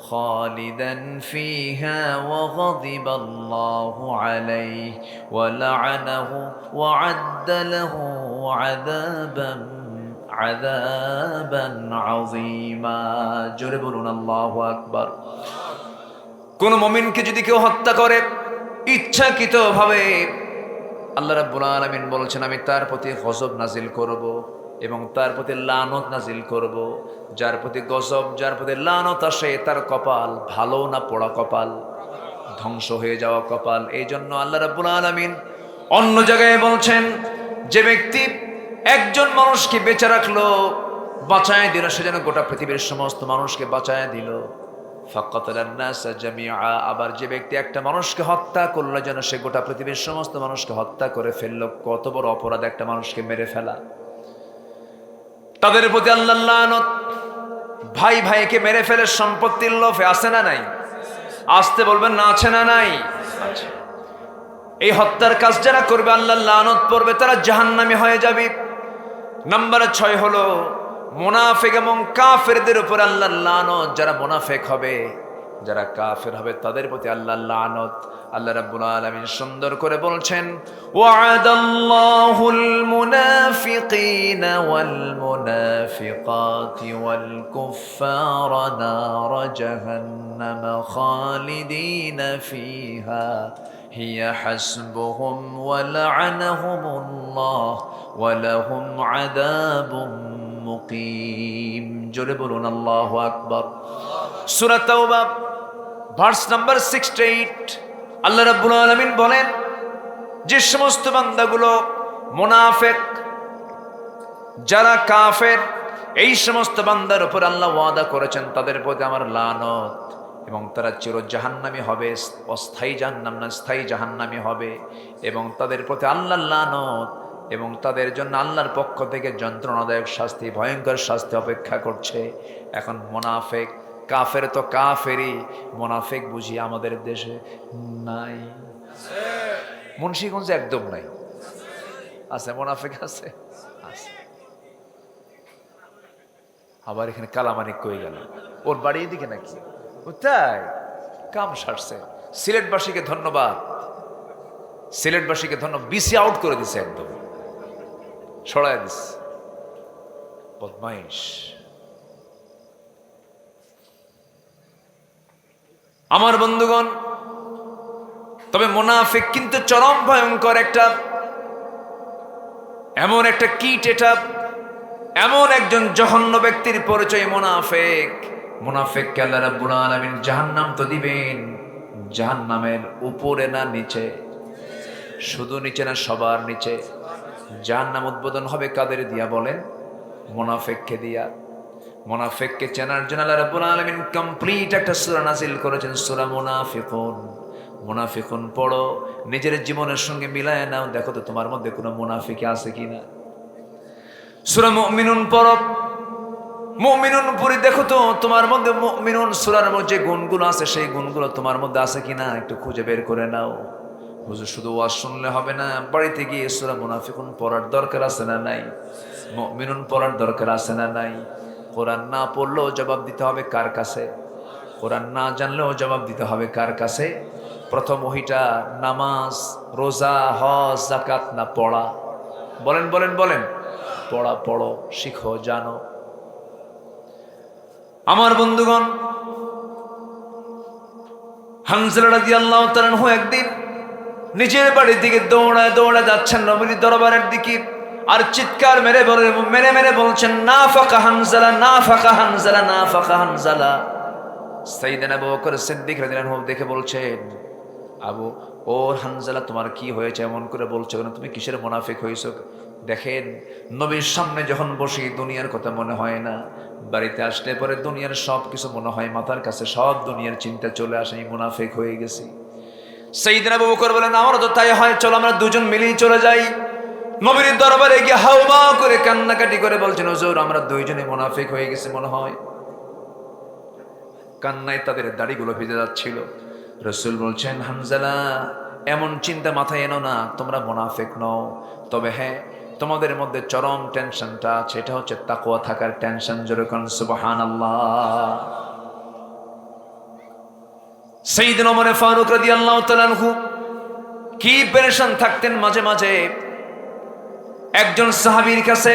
খালিদান ফিহা ওয়া গাদিবাল্লাহু আলাইহি ওয়া লা'নাহু ওয়া আ'আদ্দা লাহু আযাবান আযীমা। জোরে বলুন আল্লাহু আকবার। কোন মুমিনকে যদি কেউ হত্যা করে ইচ্ছাকৃতভাবে, আল্লাহ রাব্বুল আলামিন বলেছেন আমি তার প্রতি গজব নাজিল করব এবং তার প্রতি লানত নাজিল করব। যার প্রতি গজব, যার প্রতি লানত আসে, তার কপাল ভালো না পোড়া কপাল, ধ্বংস হয়ে যাওয়া কপাল। এই জন্য আল্লাহ রাব্বুল আলামিন অন্য জায়গায় বলছেন, যে ব্যক্তি একজন মানুষকে বেঁচে রাখলো, বাঁচায় দিল, সে যেন গোটা পৃথিবীর সমস্ত মানুষকে বাঁচায় দিল। ফাকাতালান নাস জামিআ, আবার যে ব্যক্তি একটা মানুষকে হত্যা করলো, যেন সে গোটা পৃথিবীর সমস্ত মানুষকে হত্যা করে ফেললো। কত বড় অপরাধ একটা মানুষকে মেরে ফেলা। তাদের প্রতি আল্লাহর লানত। ভাই ভাইকে মেরে ফেলে সম্পত্তির লোভে, আছে না নাই? আসতে বলবেন না, আছে না নাই? আছে। এই হত্যার কাজ যারা করবে আল্লাহর লানত পড়বে, তারা জাহান্নামী হয়ে যাবে। নাম্বার 6 হলো মুনাফিক এবং কাফেরদের উপর আল্লাহর লানত। যারা মুনাফিক হবে, যারা কাফের হবে, তাদের প্রতি আল্লাহর লানত। আল্লাহ রাব্বুল আলামিন সুন্দর করে বলছেন, ওয়া'আদাল্লাহুল মুনাফিকিনা ওয়াল মুনাফিকাতি ওয়াল কুফফারা নার জাহান্নাম খালিদিনা ফিহা হিয়া হাসবুহুম ওয়া লা'আনাহুমুল্লাহ ওয়া লাহুম আযাবুম মুকিম। জোরে বলুন আল্লাহু আকবার। সূরা তাওবা ভার্স নাম্বার 68, আল্লাহ রাব্বুল আলামিন বলেন, যে সমস্ত বান্দাগুলো মুনাফিক, যারা কাফের, এই সমস্ত বান্দার উপর আল্লাহ ওয়াদা করেছেন তাদের প্রতি আমার লানত, এবং তারা চির জাহান্নামী হবে, অস্থায়ী জাহান্নাম না স্থায়ী জাহান্নামী হবে, এবং তাদের প্রতি আল্লাহর লানত, এবং তাদের জন্য আল্লাহর পক্ষ থেকে যন্ত্রণাদায়ক শাস্তি, ভয়ঙ্কর শাস্তি অপেক্ষা করছে। এখন মুনাফিক, কাফের তো কাফেরই, মুনাফিক বুঝি আমাদের দেশে নাই? মুন্সিগঞ্জে একদম নাই। আছে মুনাফিক, আছে। আবার এখানে কালামানিক কই গেল? ওর বাড়ি এদিকে নাকি? তাই কাম সারছে। সিলেটবাসীকে ধন্যবাদ, সিলেটবাসীকে ধন্যবাদ। বিসি আউট করে দিছে, একদম সরাই দিছে, বদমাইশ। আমার বন্ধুগণ, তবে মুনাফিক কিন্তু চরম ভয়ঙ্কর একটা, এমন একটা কীট, এটা এমন একজন জঘন্য ব্যক্তির পরিচয় মুনাফিক। মুনাফিককে আল্লাহ রাব্বুল আলামিন জাহান্নাম তো দিবেন, জাহান্নামের উপরে না নিচে, শুধু নিচে না, সবার নিচে। জাহান্নাম উদ্বোধন হবে কাদের দিয়া বলেন? মুনাফিককে দিয়া। মুনাফিককে চেনার জন্য আল্লাহ রাব্বুল আলামিন কমপ্লিট একটা সূরা নাযিল করেছেন, সূরা মুনাফিকুন। মুনাফিকুন পড়ো, নিজের জীবনের সঙ্গে মিলায় নাও, দেখো তো তোমার মধ্যে কোনো মুনাফিক আছে কিনা। সূরা মুমিনুন পড়ো, মুমিনুন পড়ি, দেখো তো তোমার মধ্যে মুমিনুন সূরার মধ্যে যে গুণগুলো আছে সেই গুণগুলো তোমার মধ্যে আছে কিনা, একটু খুঁজে বের করে নাও। হুজুর শুধু ওয়াজ শুনলে হবে না, বাড়িতে গিয়ে সূরা মুনাফিকুন পড়ার দরকার আছে না নাই? মুমিনুন পড়ার দরকার আছে না নাই? কোরআন না পড়লেও জবাব দিতে হবে কার কাছে? কোরআন না জানলেও জবাব দিতে হবে কার কাছে? প্রথম ওহিটা নামাজ, রোজা, হজ, যাকাত না পড়া? বলেন বলেন বলেন। পড়া, পড়ো, শিখো, জানো। আমার বন্ধুগণ, হানজালা রাদিয়াল্লাহু তাআলা আনহু একদিন নিজের বাড়ির দিকে দৌড়ায় দৌড়ায় যাচ্ছেন নবীর দরবারের দিকে, আর চিৎকার মেরে মেরে মেরে বলছেন, নাফাকা হানজালা, নাফাকা হানজালা, নাফাকা হানজালা। সাইয়েদনা আবু বকর সিদ্দিক রাদিয়াল্লাহু আনহু দেখে বলছেন, আবু ও হানজালা, তোমার কি হয়েছে এমন করে বলছো কেন? তুমি কিসের মুনাফিক হয়েছো? দেখেন, নবীর সামনে যখন বসি দুনিয়ার কথা মনে হয় না, বাড়িতে আসলে পরে দুনিয়ার সব কিছু মনে হয়, মাথার কাছে সব দুনিয়ার চিন্তা চলে আসে, এই মুনাফিক হয়ে গেছি। সাইয়েদনা আবু বকর বলেন, আমারও তো তাই হয়, চলো আমরা দুজন মিলেই চলে যাই। নবীর দরবারে গিয়ে হাউমা করে কান্নাকাটি করে বলছেন, হুজুর আমরা দুইজনে মুনাফিক হয়ে গেছি মনে হয়। কান্নায় তাদের দাড়িগুলো ভিজে যাচ্ছিল। রাসূল বলছেন, হানজালা এমন চিন্তা মাথায় এনো না, তোমরা মুনাফিক নও, তবে হ্যাঁ তোমাদের মধ্যে চরম টেনশনটা আছে, এটা হচ্ছে তাকওয়া থাকার টেনশন। যেরকম সুবহানাল্লাহ। সাইয়েদনা ওমর ফারুক রাদিয়াল্লাহু তাআলা আনহু কি পেরেশান থাকতেন মাঝে মাঝে। একজন সাহাবীর কাছে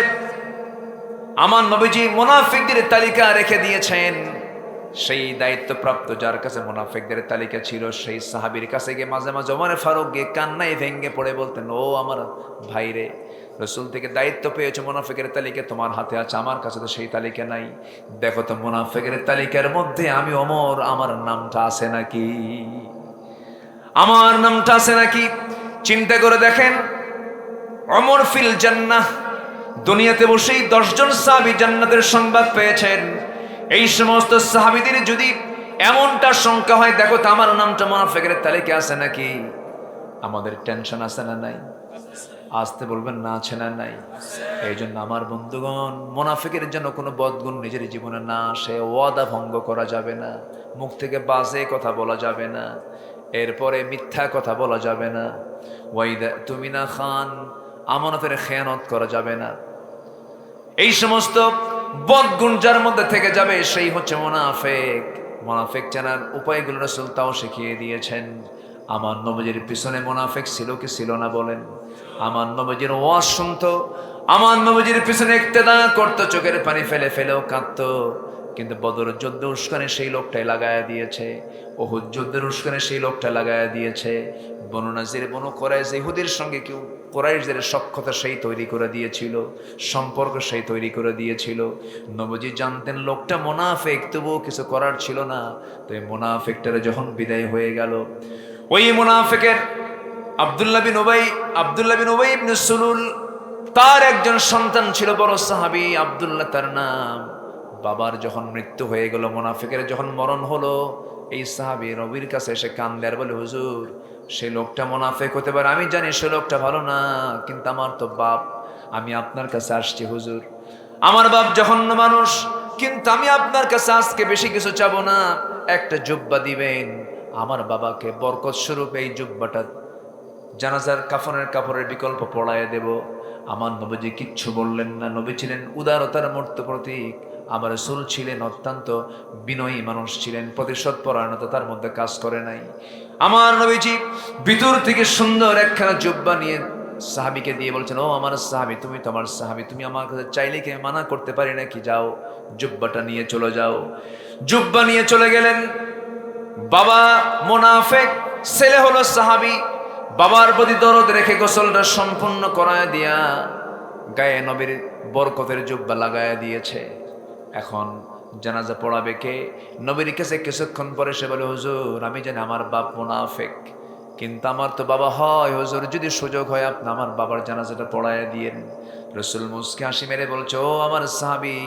আমার নবীজি মুনাফিকদের তালিকা রেখে দিয়েছেন, সেই দায়িত্বপ্রাপ্ত যার কাছে মুনাফিকদের তালিকা ছিল, সেই সাহাবীর কাছে গিয়ে মাঝে মাঝে ওমর ফারুক গিয়ে কান্নায় ভেঙে পড়ে বলতেন, ও আমার ভাইরে, রাসূল থেকে দায়িত্ব পেয়েছে, মুনাফিকের তালিকা তোমার হাতে আছে, আমার কাছে তো সেই তালিকা নাই। দেখো তো মুনাফিকের তালিকার মধ্যে আমি ওমর, আমার নামটা আছে নাকি? আমার নামটা আছে নাকি? চিন্তা করে দেখেন, ওমর ফিল জান্নাহ, দুনিয়াতে বসেই 10 জন সাহাবী জান্নাতের সংবাদ পেয়েছেন। এই সমস্ত সাহাবীদের যদি এমনটা সংখ্যা হয়, দেখো তো আমার নামটা মুনাফিকের তালিকা আছে নাকি? আমাদের টেনশন আছে না নাই? আসতে বলবেন না, আছে না নাই? এই জন্য আমার বন্ধুগণ, মুনাফিকের জন্য কোনো বদগুণ নিজের জীবনে না আসে, ওয়াদা ভঙ্গ করা যাবে না, মুখ থেকে বাজে কথা বলা যাবে না, এরপরে মিথ্যা কথা বলা যাবে না, ওয়াইদা তুমিনা খান, আমানতের খেয়ানত করা যাবে না। এই সমস্ত বদগুণ যার মধ্যে থেকে যাবে সেই হচ্ছে মুনাফিক। মুনাফিক চেনার উপায়গুলো রাসূল তাও শিখিয়ে দিয়েছেন। আমার নবীর পিছনে মুনাফিক ছিল কি ছিল না বলেন? আমার নবীর ওয়াজ শুনতো, আমার নবীর পিছনে ইক্তেদা করতো, চোখের পানি ফেলে ফেলেও কাঁদতো, কিন্তু বদর যুদ্ধ উস্কানে সেই লোকটাই লাগায়া দিয়েছে, উহুদ যুদ্ধের উস্কানে সেই লোকটা লাগায়া দিয়েছে, বনু নাজির বনু কুরাইজ ইহুদির সঙ্গে কেউ কুরাইশদের সখ্যতা সেই তৈরি করে দিয়েছিল, সম্পর্ক সেই তৈরি করে দিয়েছিল। নবীজি জানতেন লোকটা মুনাফিক, তবুও কিছু করার ছিল না। তো এই মুনাফিকটারে যখন বিদায় হয়ে গেল, ওই মুনাফিকের আব্দুল্লাহ বিন উবাই ইবনে সুলুল, তার একজন সন্তান ছিল, বড় সাহাবী, আব্দুল্লাহ তার নাম। বাবার যখন মৃত্যু হয়ে গেল, মুনাফিকের যখন মরণ হলো, এই সাহাবী নবীর কাছে এসে কান্দে আর বলে, হুজুর সে লোকটা মুনাফিক হতে পারে, আমি জানি সে লোকটা ভালো না, কিন্তু আমার তো বাপ, আমি আপনার কাছে আসছি হুজুর, আমার বাপ জঘন্য মানুষ, কিন্তু আমি আপনার কাছে আজকে বেশি কিছু চাবো না, একটা জুব্বা দিবেন, আমার বাবাকে বরকত স্বরূপ এই জুব্বাটা জানাজার কাফনের কাপড়ের বিকল্প পড়ায় দেব। আমার নবীজি কিচ্ছু বললেন না, নবী ছিলেন উদারতার মূর্ত প্রতীক। আমার রাসূল ছিলেন অত্যন্ত বিনয়ী মানুষ ছিলেন, প্রতিশোধ পরায়ণতা তার মধ্যে কাজ করে নাই। আমার নবীজি ভিতর থেকে সুন্দর একখানা জুব্বা নিয়ে সাহাবীকে দিয়ে বলছেন, ও আমার সাহাবী, তুমি তো আমার সাহাবী, তুমি আমার কাছে চাইলে কি মানা করতে পারি নাকি? যাও জুব্বাটা নিয়ে চলে যাও। জুব্বা নিয়ে চলে গেলেন। বাবা মুনাফিক, ছেলে হলো সাহাবী, বাবার প্রতি দরদ রেখে গোসলটা সম্পূর্ণ করায় দিয়া গায়ে নবীর বরকতের জুব্বা লাগায় দিয়েছে। এখন জানাজা পড়াবে কে? নবীর কাছে কিছুক্ষণ পরে সে বলে, হুজুর আমি জানি আমার বাপ মুনাফিক, কিন্তু আমার তো বাবা হয়, হুজুর যদি সুযোগ হয় আপনি আমার বাবার জানাজাটা পড়ায় দিয়েন। রাসূল মুসকে হাসি মেরে বলছে, ও আমার সাহাবী,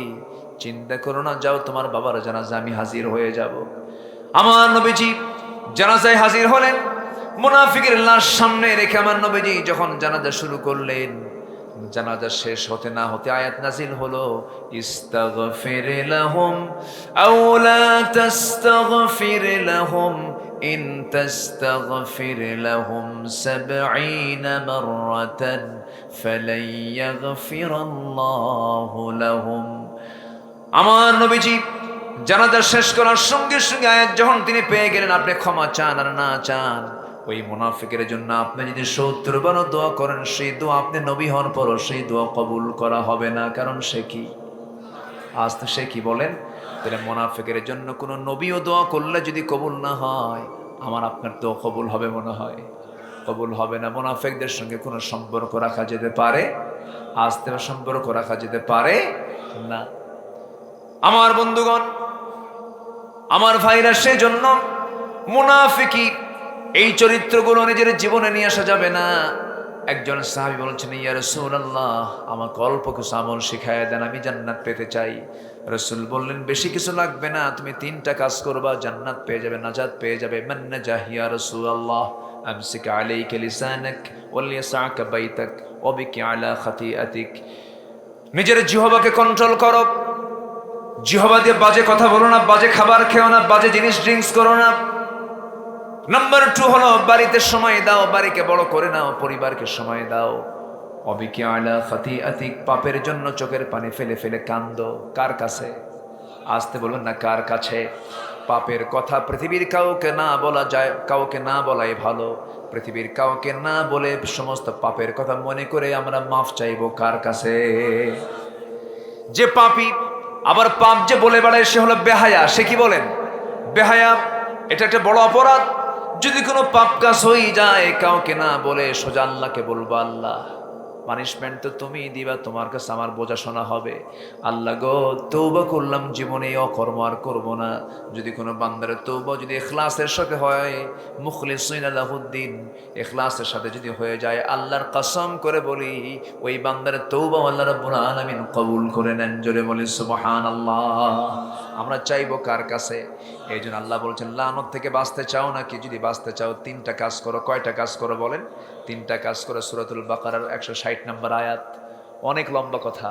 চিন্তা করো না, যাও তোমার বাবার জানাজা আমি হাজির হয়ে যাব। আমার নবীজি জানাজায় হাজির হলেন। মুনাফিকের লাশ সামনে রেখে আমার নবীজি যখন জানাজা শুরু করলেন, জানাজা শেষ হতে না হতে আয়াত নাজিল হলো, ইস্তাগফির লাহুম আও লা তাস্তাগফির লাহুম ইন তাস্তাগফির লাহুম ৭০ মাররাতান ফালান ইয়াগফিরাল্লাহু লাহুম। আমার নবীজি জানাজা শেষ করার সঙ্গে সঙ্গে আয়াত যখন তিনি পেয়ে গেলেন, আপনি ক্ষমা চান আর না চান, ওই মুনাফিকের জন্য আপনি যদি ৭০ বারও দোয়া করেন, সেই দোয়া আপনি নবী হওয়ার পরও সেই দোয়া কবুল করা হবে না। কারণ সে কি? আজ তো সে কি বলেন? তাহলে মুনাফিকের জন্য কোনো নবীও দোয়া করলে যদি কবুল না হয়, আমার আপনার দোয়া কবুল হবে মনে হয়? কবুল হবে না। মুনাফিকদের সঙ্গে কোনো সম্পর্ক রাখা যেতে পারে? আজ তো সম্পর্ক রাখা যেতে পারে না। আমার বন্ধুগণ, আমার ভাইরা, সেই জন্য মুনাফিকি এই চরিত্রগুলো নিজের জীবনে নিয়ে আসা যাবে না। একজন সাহাবী বলছেন, ইয়া রাসূলুল্লাহ, আমাকে অল্প কিছু আমল শিখায় দেন, আমি জান্নাত পেতে চাই। রাসূল বললেন, বেশি কিছু লাগবে না, তুমি 3টা কাজ করবা, জান্নাত পেয়ে যাবে, নাজাত পেয়ে যাবে। মান নাজাহ ইয়া রাসূলুল্লাহ? আমসিক আলাইকা লিসানাক ওয়ালিয়াসআকা বাইতাক ওয়াবিকি আলা খাতিআতিক। নিজের জিহ্বাকে কন্ট্রোল করো, জিহ্বা দিয়ে বাজে কথা বলো না, বাজে খাবার খেও না, বাজে জিনিস ড্রিঙ্কস করো না। নাম্বার 2 হলো বাড়িতে সময় দাও, বাড়িকে বড় করে নাও, পরিবারকে সময় দাও। অবিকি আলা খাতিআতিক, পাপের জন্য চোখের পানি ফেলে ফেলে কান্দো। কার কাছে? আসতে বলবেন না, কার কাছে? পাপের কথা পৃথিবীর কাউকে না বলা যায়, কাউকে না বলাই ভালো। পৃথিবীর কাউকে না বলে সমস্ত পাপের কথা মনে করে আমরা মাফ চাইবো কার কাছে? যে পাপী আবার পাপ যে বলে বেড়ায় সে হলো বেহায়া। সে কি বলেন? বেহায়া। এটা একটা বড় অপরাধ। যদি কোনো পাপ কাজ হয়ে যায়, কাউকে না বলে সোজা আল্লাহকে বলবো, আল্লাহ পানিশমেন্ট তো তুমি দিবা, তোমার কাছে আমার বোঝা শোনা হবে। আল্লাহ গো, তওবা করলাম, জীবনে অকর্ম আর করব না। যদি কোনো বান্দার তওবা যদি ইখলাসের সাথে হয়, মুখলিসিন লাহুদ্দিন, ইখলাসের সাথে যদি হয়ে যায়, আল্লাহর কসম করে বলি, ওই বান্দার তওবা আল্লাহ রাব্বুল আলামিন কবুল করে নেন। জোরে বলি সুবহানাল্লাহ। আমরা চাইবো কার কাছে? এই জন্য আল্লাহ বলছেন, লানত থেকে বাঁচতে চাও নাকি? যদি বাঁচতে চাও 3টা কাজ করো। কয়টা কাজ করো বলেন? 3টা কাজ করো। সূরাতুল বাকারার 160 নম্বর আয়াত। অনেক লম্বা কথা,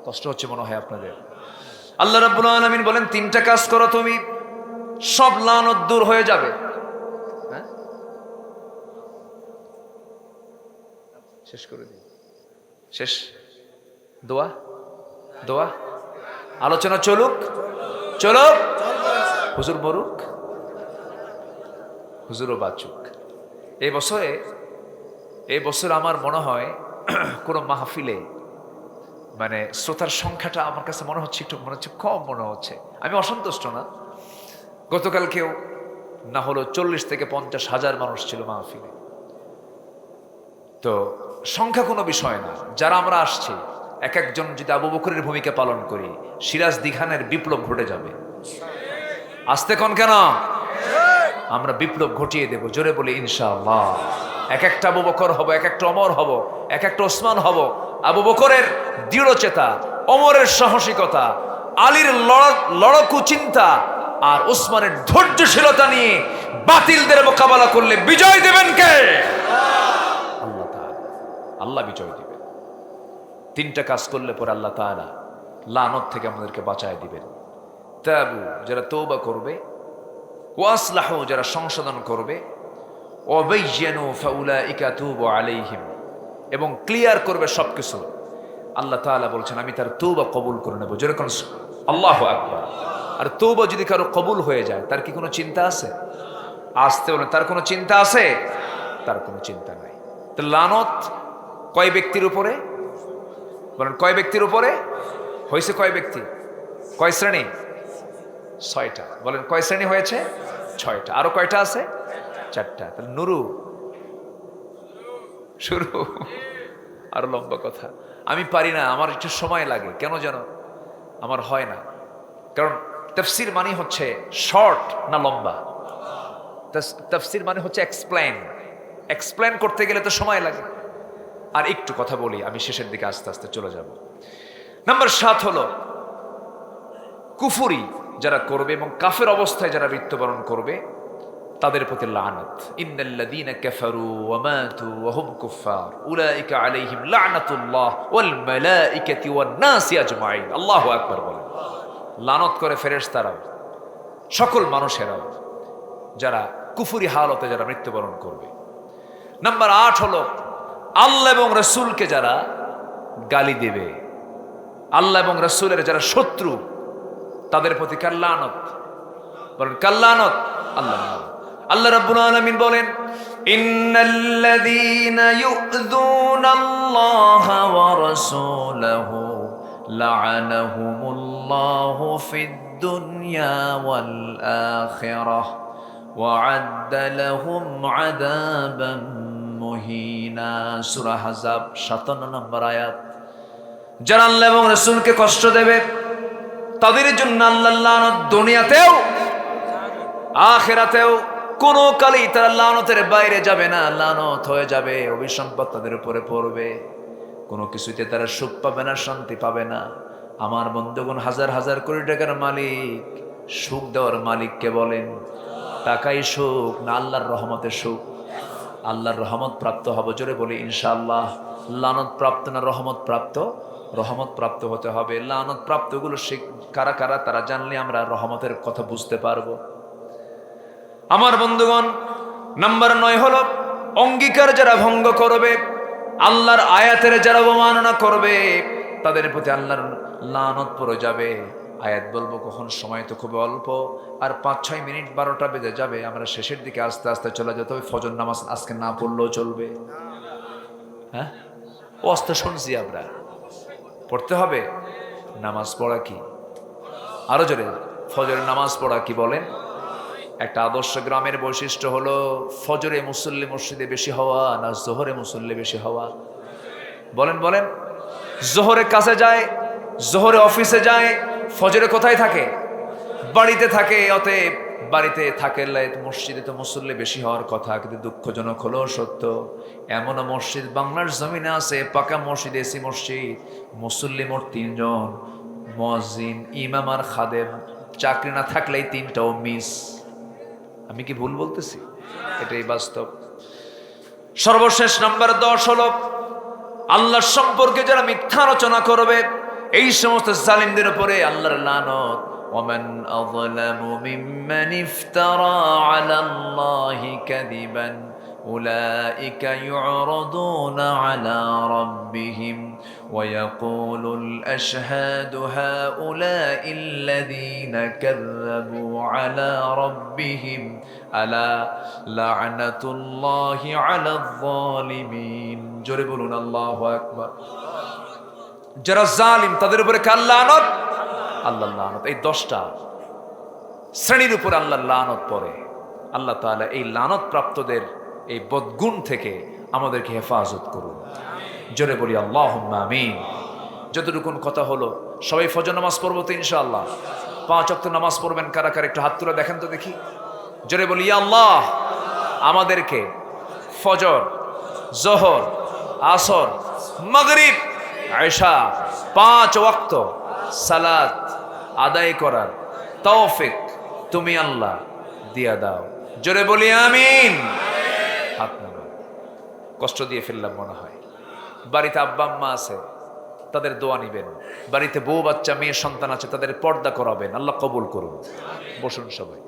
কষ্ট হচ্ছে মনে হয় আপনাদের। আল্লাহ রাব্বুল আলামিন বলেন, 3টা কাজ করো, তুমি সব লানত দূর হয়ে যাবে। হ্যাঁ, শেষ করে দিই। শেষ। দোয়া, দোয়া, আলোচনা চলুক, চলুক। হুজুর মরুক, হুজুরও বাঁচুক। এই বছর আমার মনে হয় কোনো মাহফিলে মানে শ্রোতার সংখ্যাটা আমার কাছে মনে হচ্ছে একটু কম মনে হচ্ছে। আমি অসন্তুষ্ট না। গতকালকেও না হলো 40 থেকে 50 হাজার মানুষ ছিল মাহফিলে। তো সংখ্যা কোনো বিষয় না। যারা আমরা আসছি, এক একজন যদি আবু বকরের ভূমিকা পালন করি, সিরাজ দিঘানের বিপ্লব ঘটে যাবে। আসতে কোন কেন? আমরা বিপ্লব ঘটিয়ে দেব। জোরে বলি ইনশাআল্লাহ। এক একটা আবু বকর হব, এক একটা ওমর হব, এক একটা ওসমান হব। আবু বকরের দৃঢ়চেতা, ওমরের সাহসিকতা, আলীর লড়কু চিন্তা আর ওসমানের ধৈর্যশীলতা নিয়ে বাতিলদের মোকাবেলা করলে বিজয় দেবেন কে? আল্লাহ তাআলা। আল্লাহ বিজয় দিবেন। 3টা কাজ করলে পরে আল্লাহ তাআলা লানত থেকে আমাদেরকে বাঁচায় দিবেন। তাবু, যারা তওবা করবে, ওয়াসলাহু, যারা সংশোধন করবে, ওয়াবাইয়ানু ফাউলাইকা তুবু আলাইহিম, এবং ক্লিয়ার করবে সবকিছু, আল্লাহ তাআলা বলছেন আমি তার তওবা কবুল করে নেব। যেরকম আল্লাহু আকবার। আর তওবা যদি কারো কবুল হয়ে যায়, তার কি কোনো চিন্তা আছে? আসতে বলে তার কোনো চিন্তা আছে? তার কোনো চিন্তা নাই। তো লানত কয় ব্যক্তির উপরে? বলেন কয় ব্যক্তির উপরে হয়েছে? কয় ব্যক্তি? কয় শ্রেণী? 6টা। বলেন কয় শ্রেণী হয়েছে? 6টা। আরো কয়টা আছে? 4টা। তাহলে নুরু শুরু। আরো লম্বা কথা, আমি পারি না, আমার একটু সময় লাগে, কেন যেন আমার হয় না। কারণ তাফসীর মানে হচ্ছে শর্ট না লম্বা? তাফসীর মানে হচ্ছে এক্সপ্লেন করতে গেলে তো সময় লাগে। আর একটু কথা বলি, আমি শেষের দিকে আস্তে আস্তে চলে যাব। নাম্বার 7 হলো কুফরি যারা করবে এবং কাফের অবস্থায় যারা মৃত্যুবরণ করবে তাদের প্রতি লানত। ইন্নাল্লাযীনা কাফারু ওয়া মাতু ওয়া হুম কুফার উলাইকা আলাইহিম লানাতুল্লাহ ওয়াল মালাইকাতি ওয়ান নাসি আজমাইন। আল্লাহু আকবার বলেন। লানত করে ফেরেশতারাও, সকল মানুষেরাও, যারা কুফরি হালতে যারা মৃত্যুবরণ করবে। নাম্বার 8 হলো আল্লাহ এবং রাসূলকে যারা গালি দেবে, আল্লাহ এবং রাসূলের যারা শত্রু, তাদের প্রতি কার লানত? বলেন কার লানত? আল্লাহ। আল্লাহ রাব্বুল আলামিন বলেন, ইন্নাল্লাযীনা ইউযুনাল্লাহা ওয়া রাসূলাহু লা'আনাহুমুল্লাহু ফিদ দুনিয়া ওয়াল আখিরাহ ওয়া আ'আদ্দা লাহুম আযাবান মুহিনা। সূরা আহজাব 57 নম্বর আয়াত। যারা আল্লাহ এবং রাসূলকে কষ্ট দেবে তাদের জন্য আল্লাহর লানত দুনিয়াতেও আখিরাতেও। কোনো কালেই তারা লানতের বাইরে যাবে না, লানত হয়ে যাবে, অভিসম্পদ তাদের উপরে পড়বে। কোনো কিছুতে তারা সুখ পাবে না, শান্তি পাবে না। আমার বন্ধুগণ, হাজার হাজার কোটি টাকার মালিক, সুখ দেওয়ার মালিককে বলেন? টাকাই সুখ না আল্লাহর রহমতের সুখ? আল্লাহর রহমত প্রাপ্ত হব, জোরে বলি ইনশাআল্লাহ। লানত প্রাপ্ত না রহমত প্রাপ্ত? রহমত প্রাপ্ত হতে হবে। লানত প্রাপ্তগুলো কারা কারা তারা জানলে আমরা রহমতের কথা বুঝতে পারবো। আমার বন্ধুগণ, নাম্বার 9 হলো অঙ্গীকার যারা ভঙ্গ করবে, আল্লাহর আয়াতের যারা অবমাননা করবে, তাদের প্রতি আল্লাহর লানত পড়ে যাবে। আয়াত বলবো কখন, সময় তো খুব অল্প, আর 5-6 মিনিট 12টা বেজে যাবে। আমরা শেষের দিকে আস্তে আস্তে চলে যেতে হবে। ফজর নামাজ আজকে না পড়লেও চলবে। হ্যাঁ, অস্ত শুনছি আমরা, পড়তে হবে। নামাজ পড়া কি? আরো জোরে, ফজরের নামাজ পড়া কি বলেন? একটা আদর্শ গ্রামের বৈশিষ্ট্য হলো ফজরে মুসল্লি মসজিদে বেশি হওয়া না জোহরে মুসল্লি বেশি হওয়া? বলেন বলেন। জোহরে কাছে যায়, জোহরে অফিসে যায়, ফজরে কোথায় থাকে? বাড়িতে থাকে। অতএব বাড়িতে থাকলে মসজিদে তো মুসল্লি বেশি হওয়ার কথা। কিন্তু দুঃখজনক হলো সত্য, এমনও মসজিদ বাংলার জমিনে আছে, পাকা মসজিদ, এসি মসজিদ, মুসল্লি মোট 3 জন, মুয়াজ্জিন, ইমাম আর খাদেম। চাকরি না থাকলেই 3টাও মিস। আমি কি ভুল বলতেছি? এটাই বাস্তব। সর্বশেষ নাম্বার 10 হলো আল্লাহর সম্পর্কে যারা মিথ্যা রচনা করবে, এই সমস্ত জালিমদের উপরে আল্লাহর লানত। ওয়ামান আযলামু মিম্মান ইফতারা আলাল্লাহি কাযিবান উলাইকা ইউরাদুনা আলা রাব্বিহিম ওয়া ইয়াকুলুল আশহাদু হাউলাইল্লাযীনা কাযযাবু আলা রাব্বিহিম আলা লা'নাতুল্লাহি আলায যালিমিন। জোরে বলুন আল্লাহু আকবার। যারা জালিম তাদের উপরে কার লানত? আল্লাহর লানত। এই 10টা শ্রেণীর উপর আল্লাহর লানত পড়ে। আল্লাহ তাআলা এই লানত প্রাপ্তদের এই বদগুণ থেকে আমাদেরকে হেফাজত করুন। জোরে বলি আল্লাহুম্মা আমিন। যতটুকুন কথা হলো, সবাই ফজর নামাজ পড়বো তো ইনশাআল্লাহ? 5 ওয়াক্ত নামাজ পড়বেন কারা কারা? একটু হাত তুলে দেখেন তো দেখি। জোরে বলি ইয়া আল্লাহ, আমাদেরকে ফজর, জোহর, আসর, মাগরিব, ইশা 5 ওয়াক্ত সালাত আদায় করার তৌফিক তুমি আল্লাহ দিয়া দাও। জোরে বলি আমিন। হাত নামান। কষ্ট দিয়ে ফেললাম মনে হয়। বাড়িতে আব্বা আম্মা আছে, তাদের দোয়া নিবেন। বাড়িতে বউ বাচ্চা মেয়ে সন্তান আছে, তাদের পর্দা করাবেন। আল্লাহ কবুল করুন। বসুন সবাই।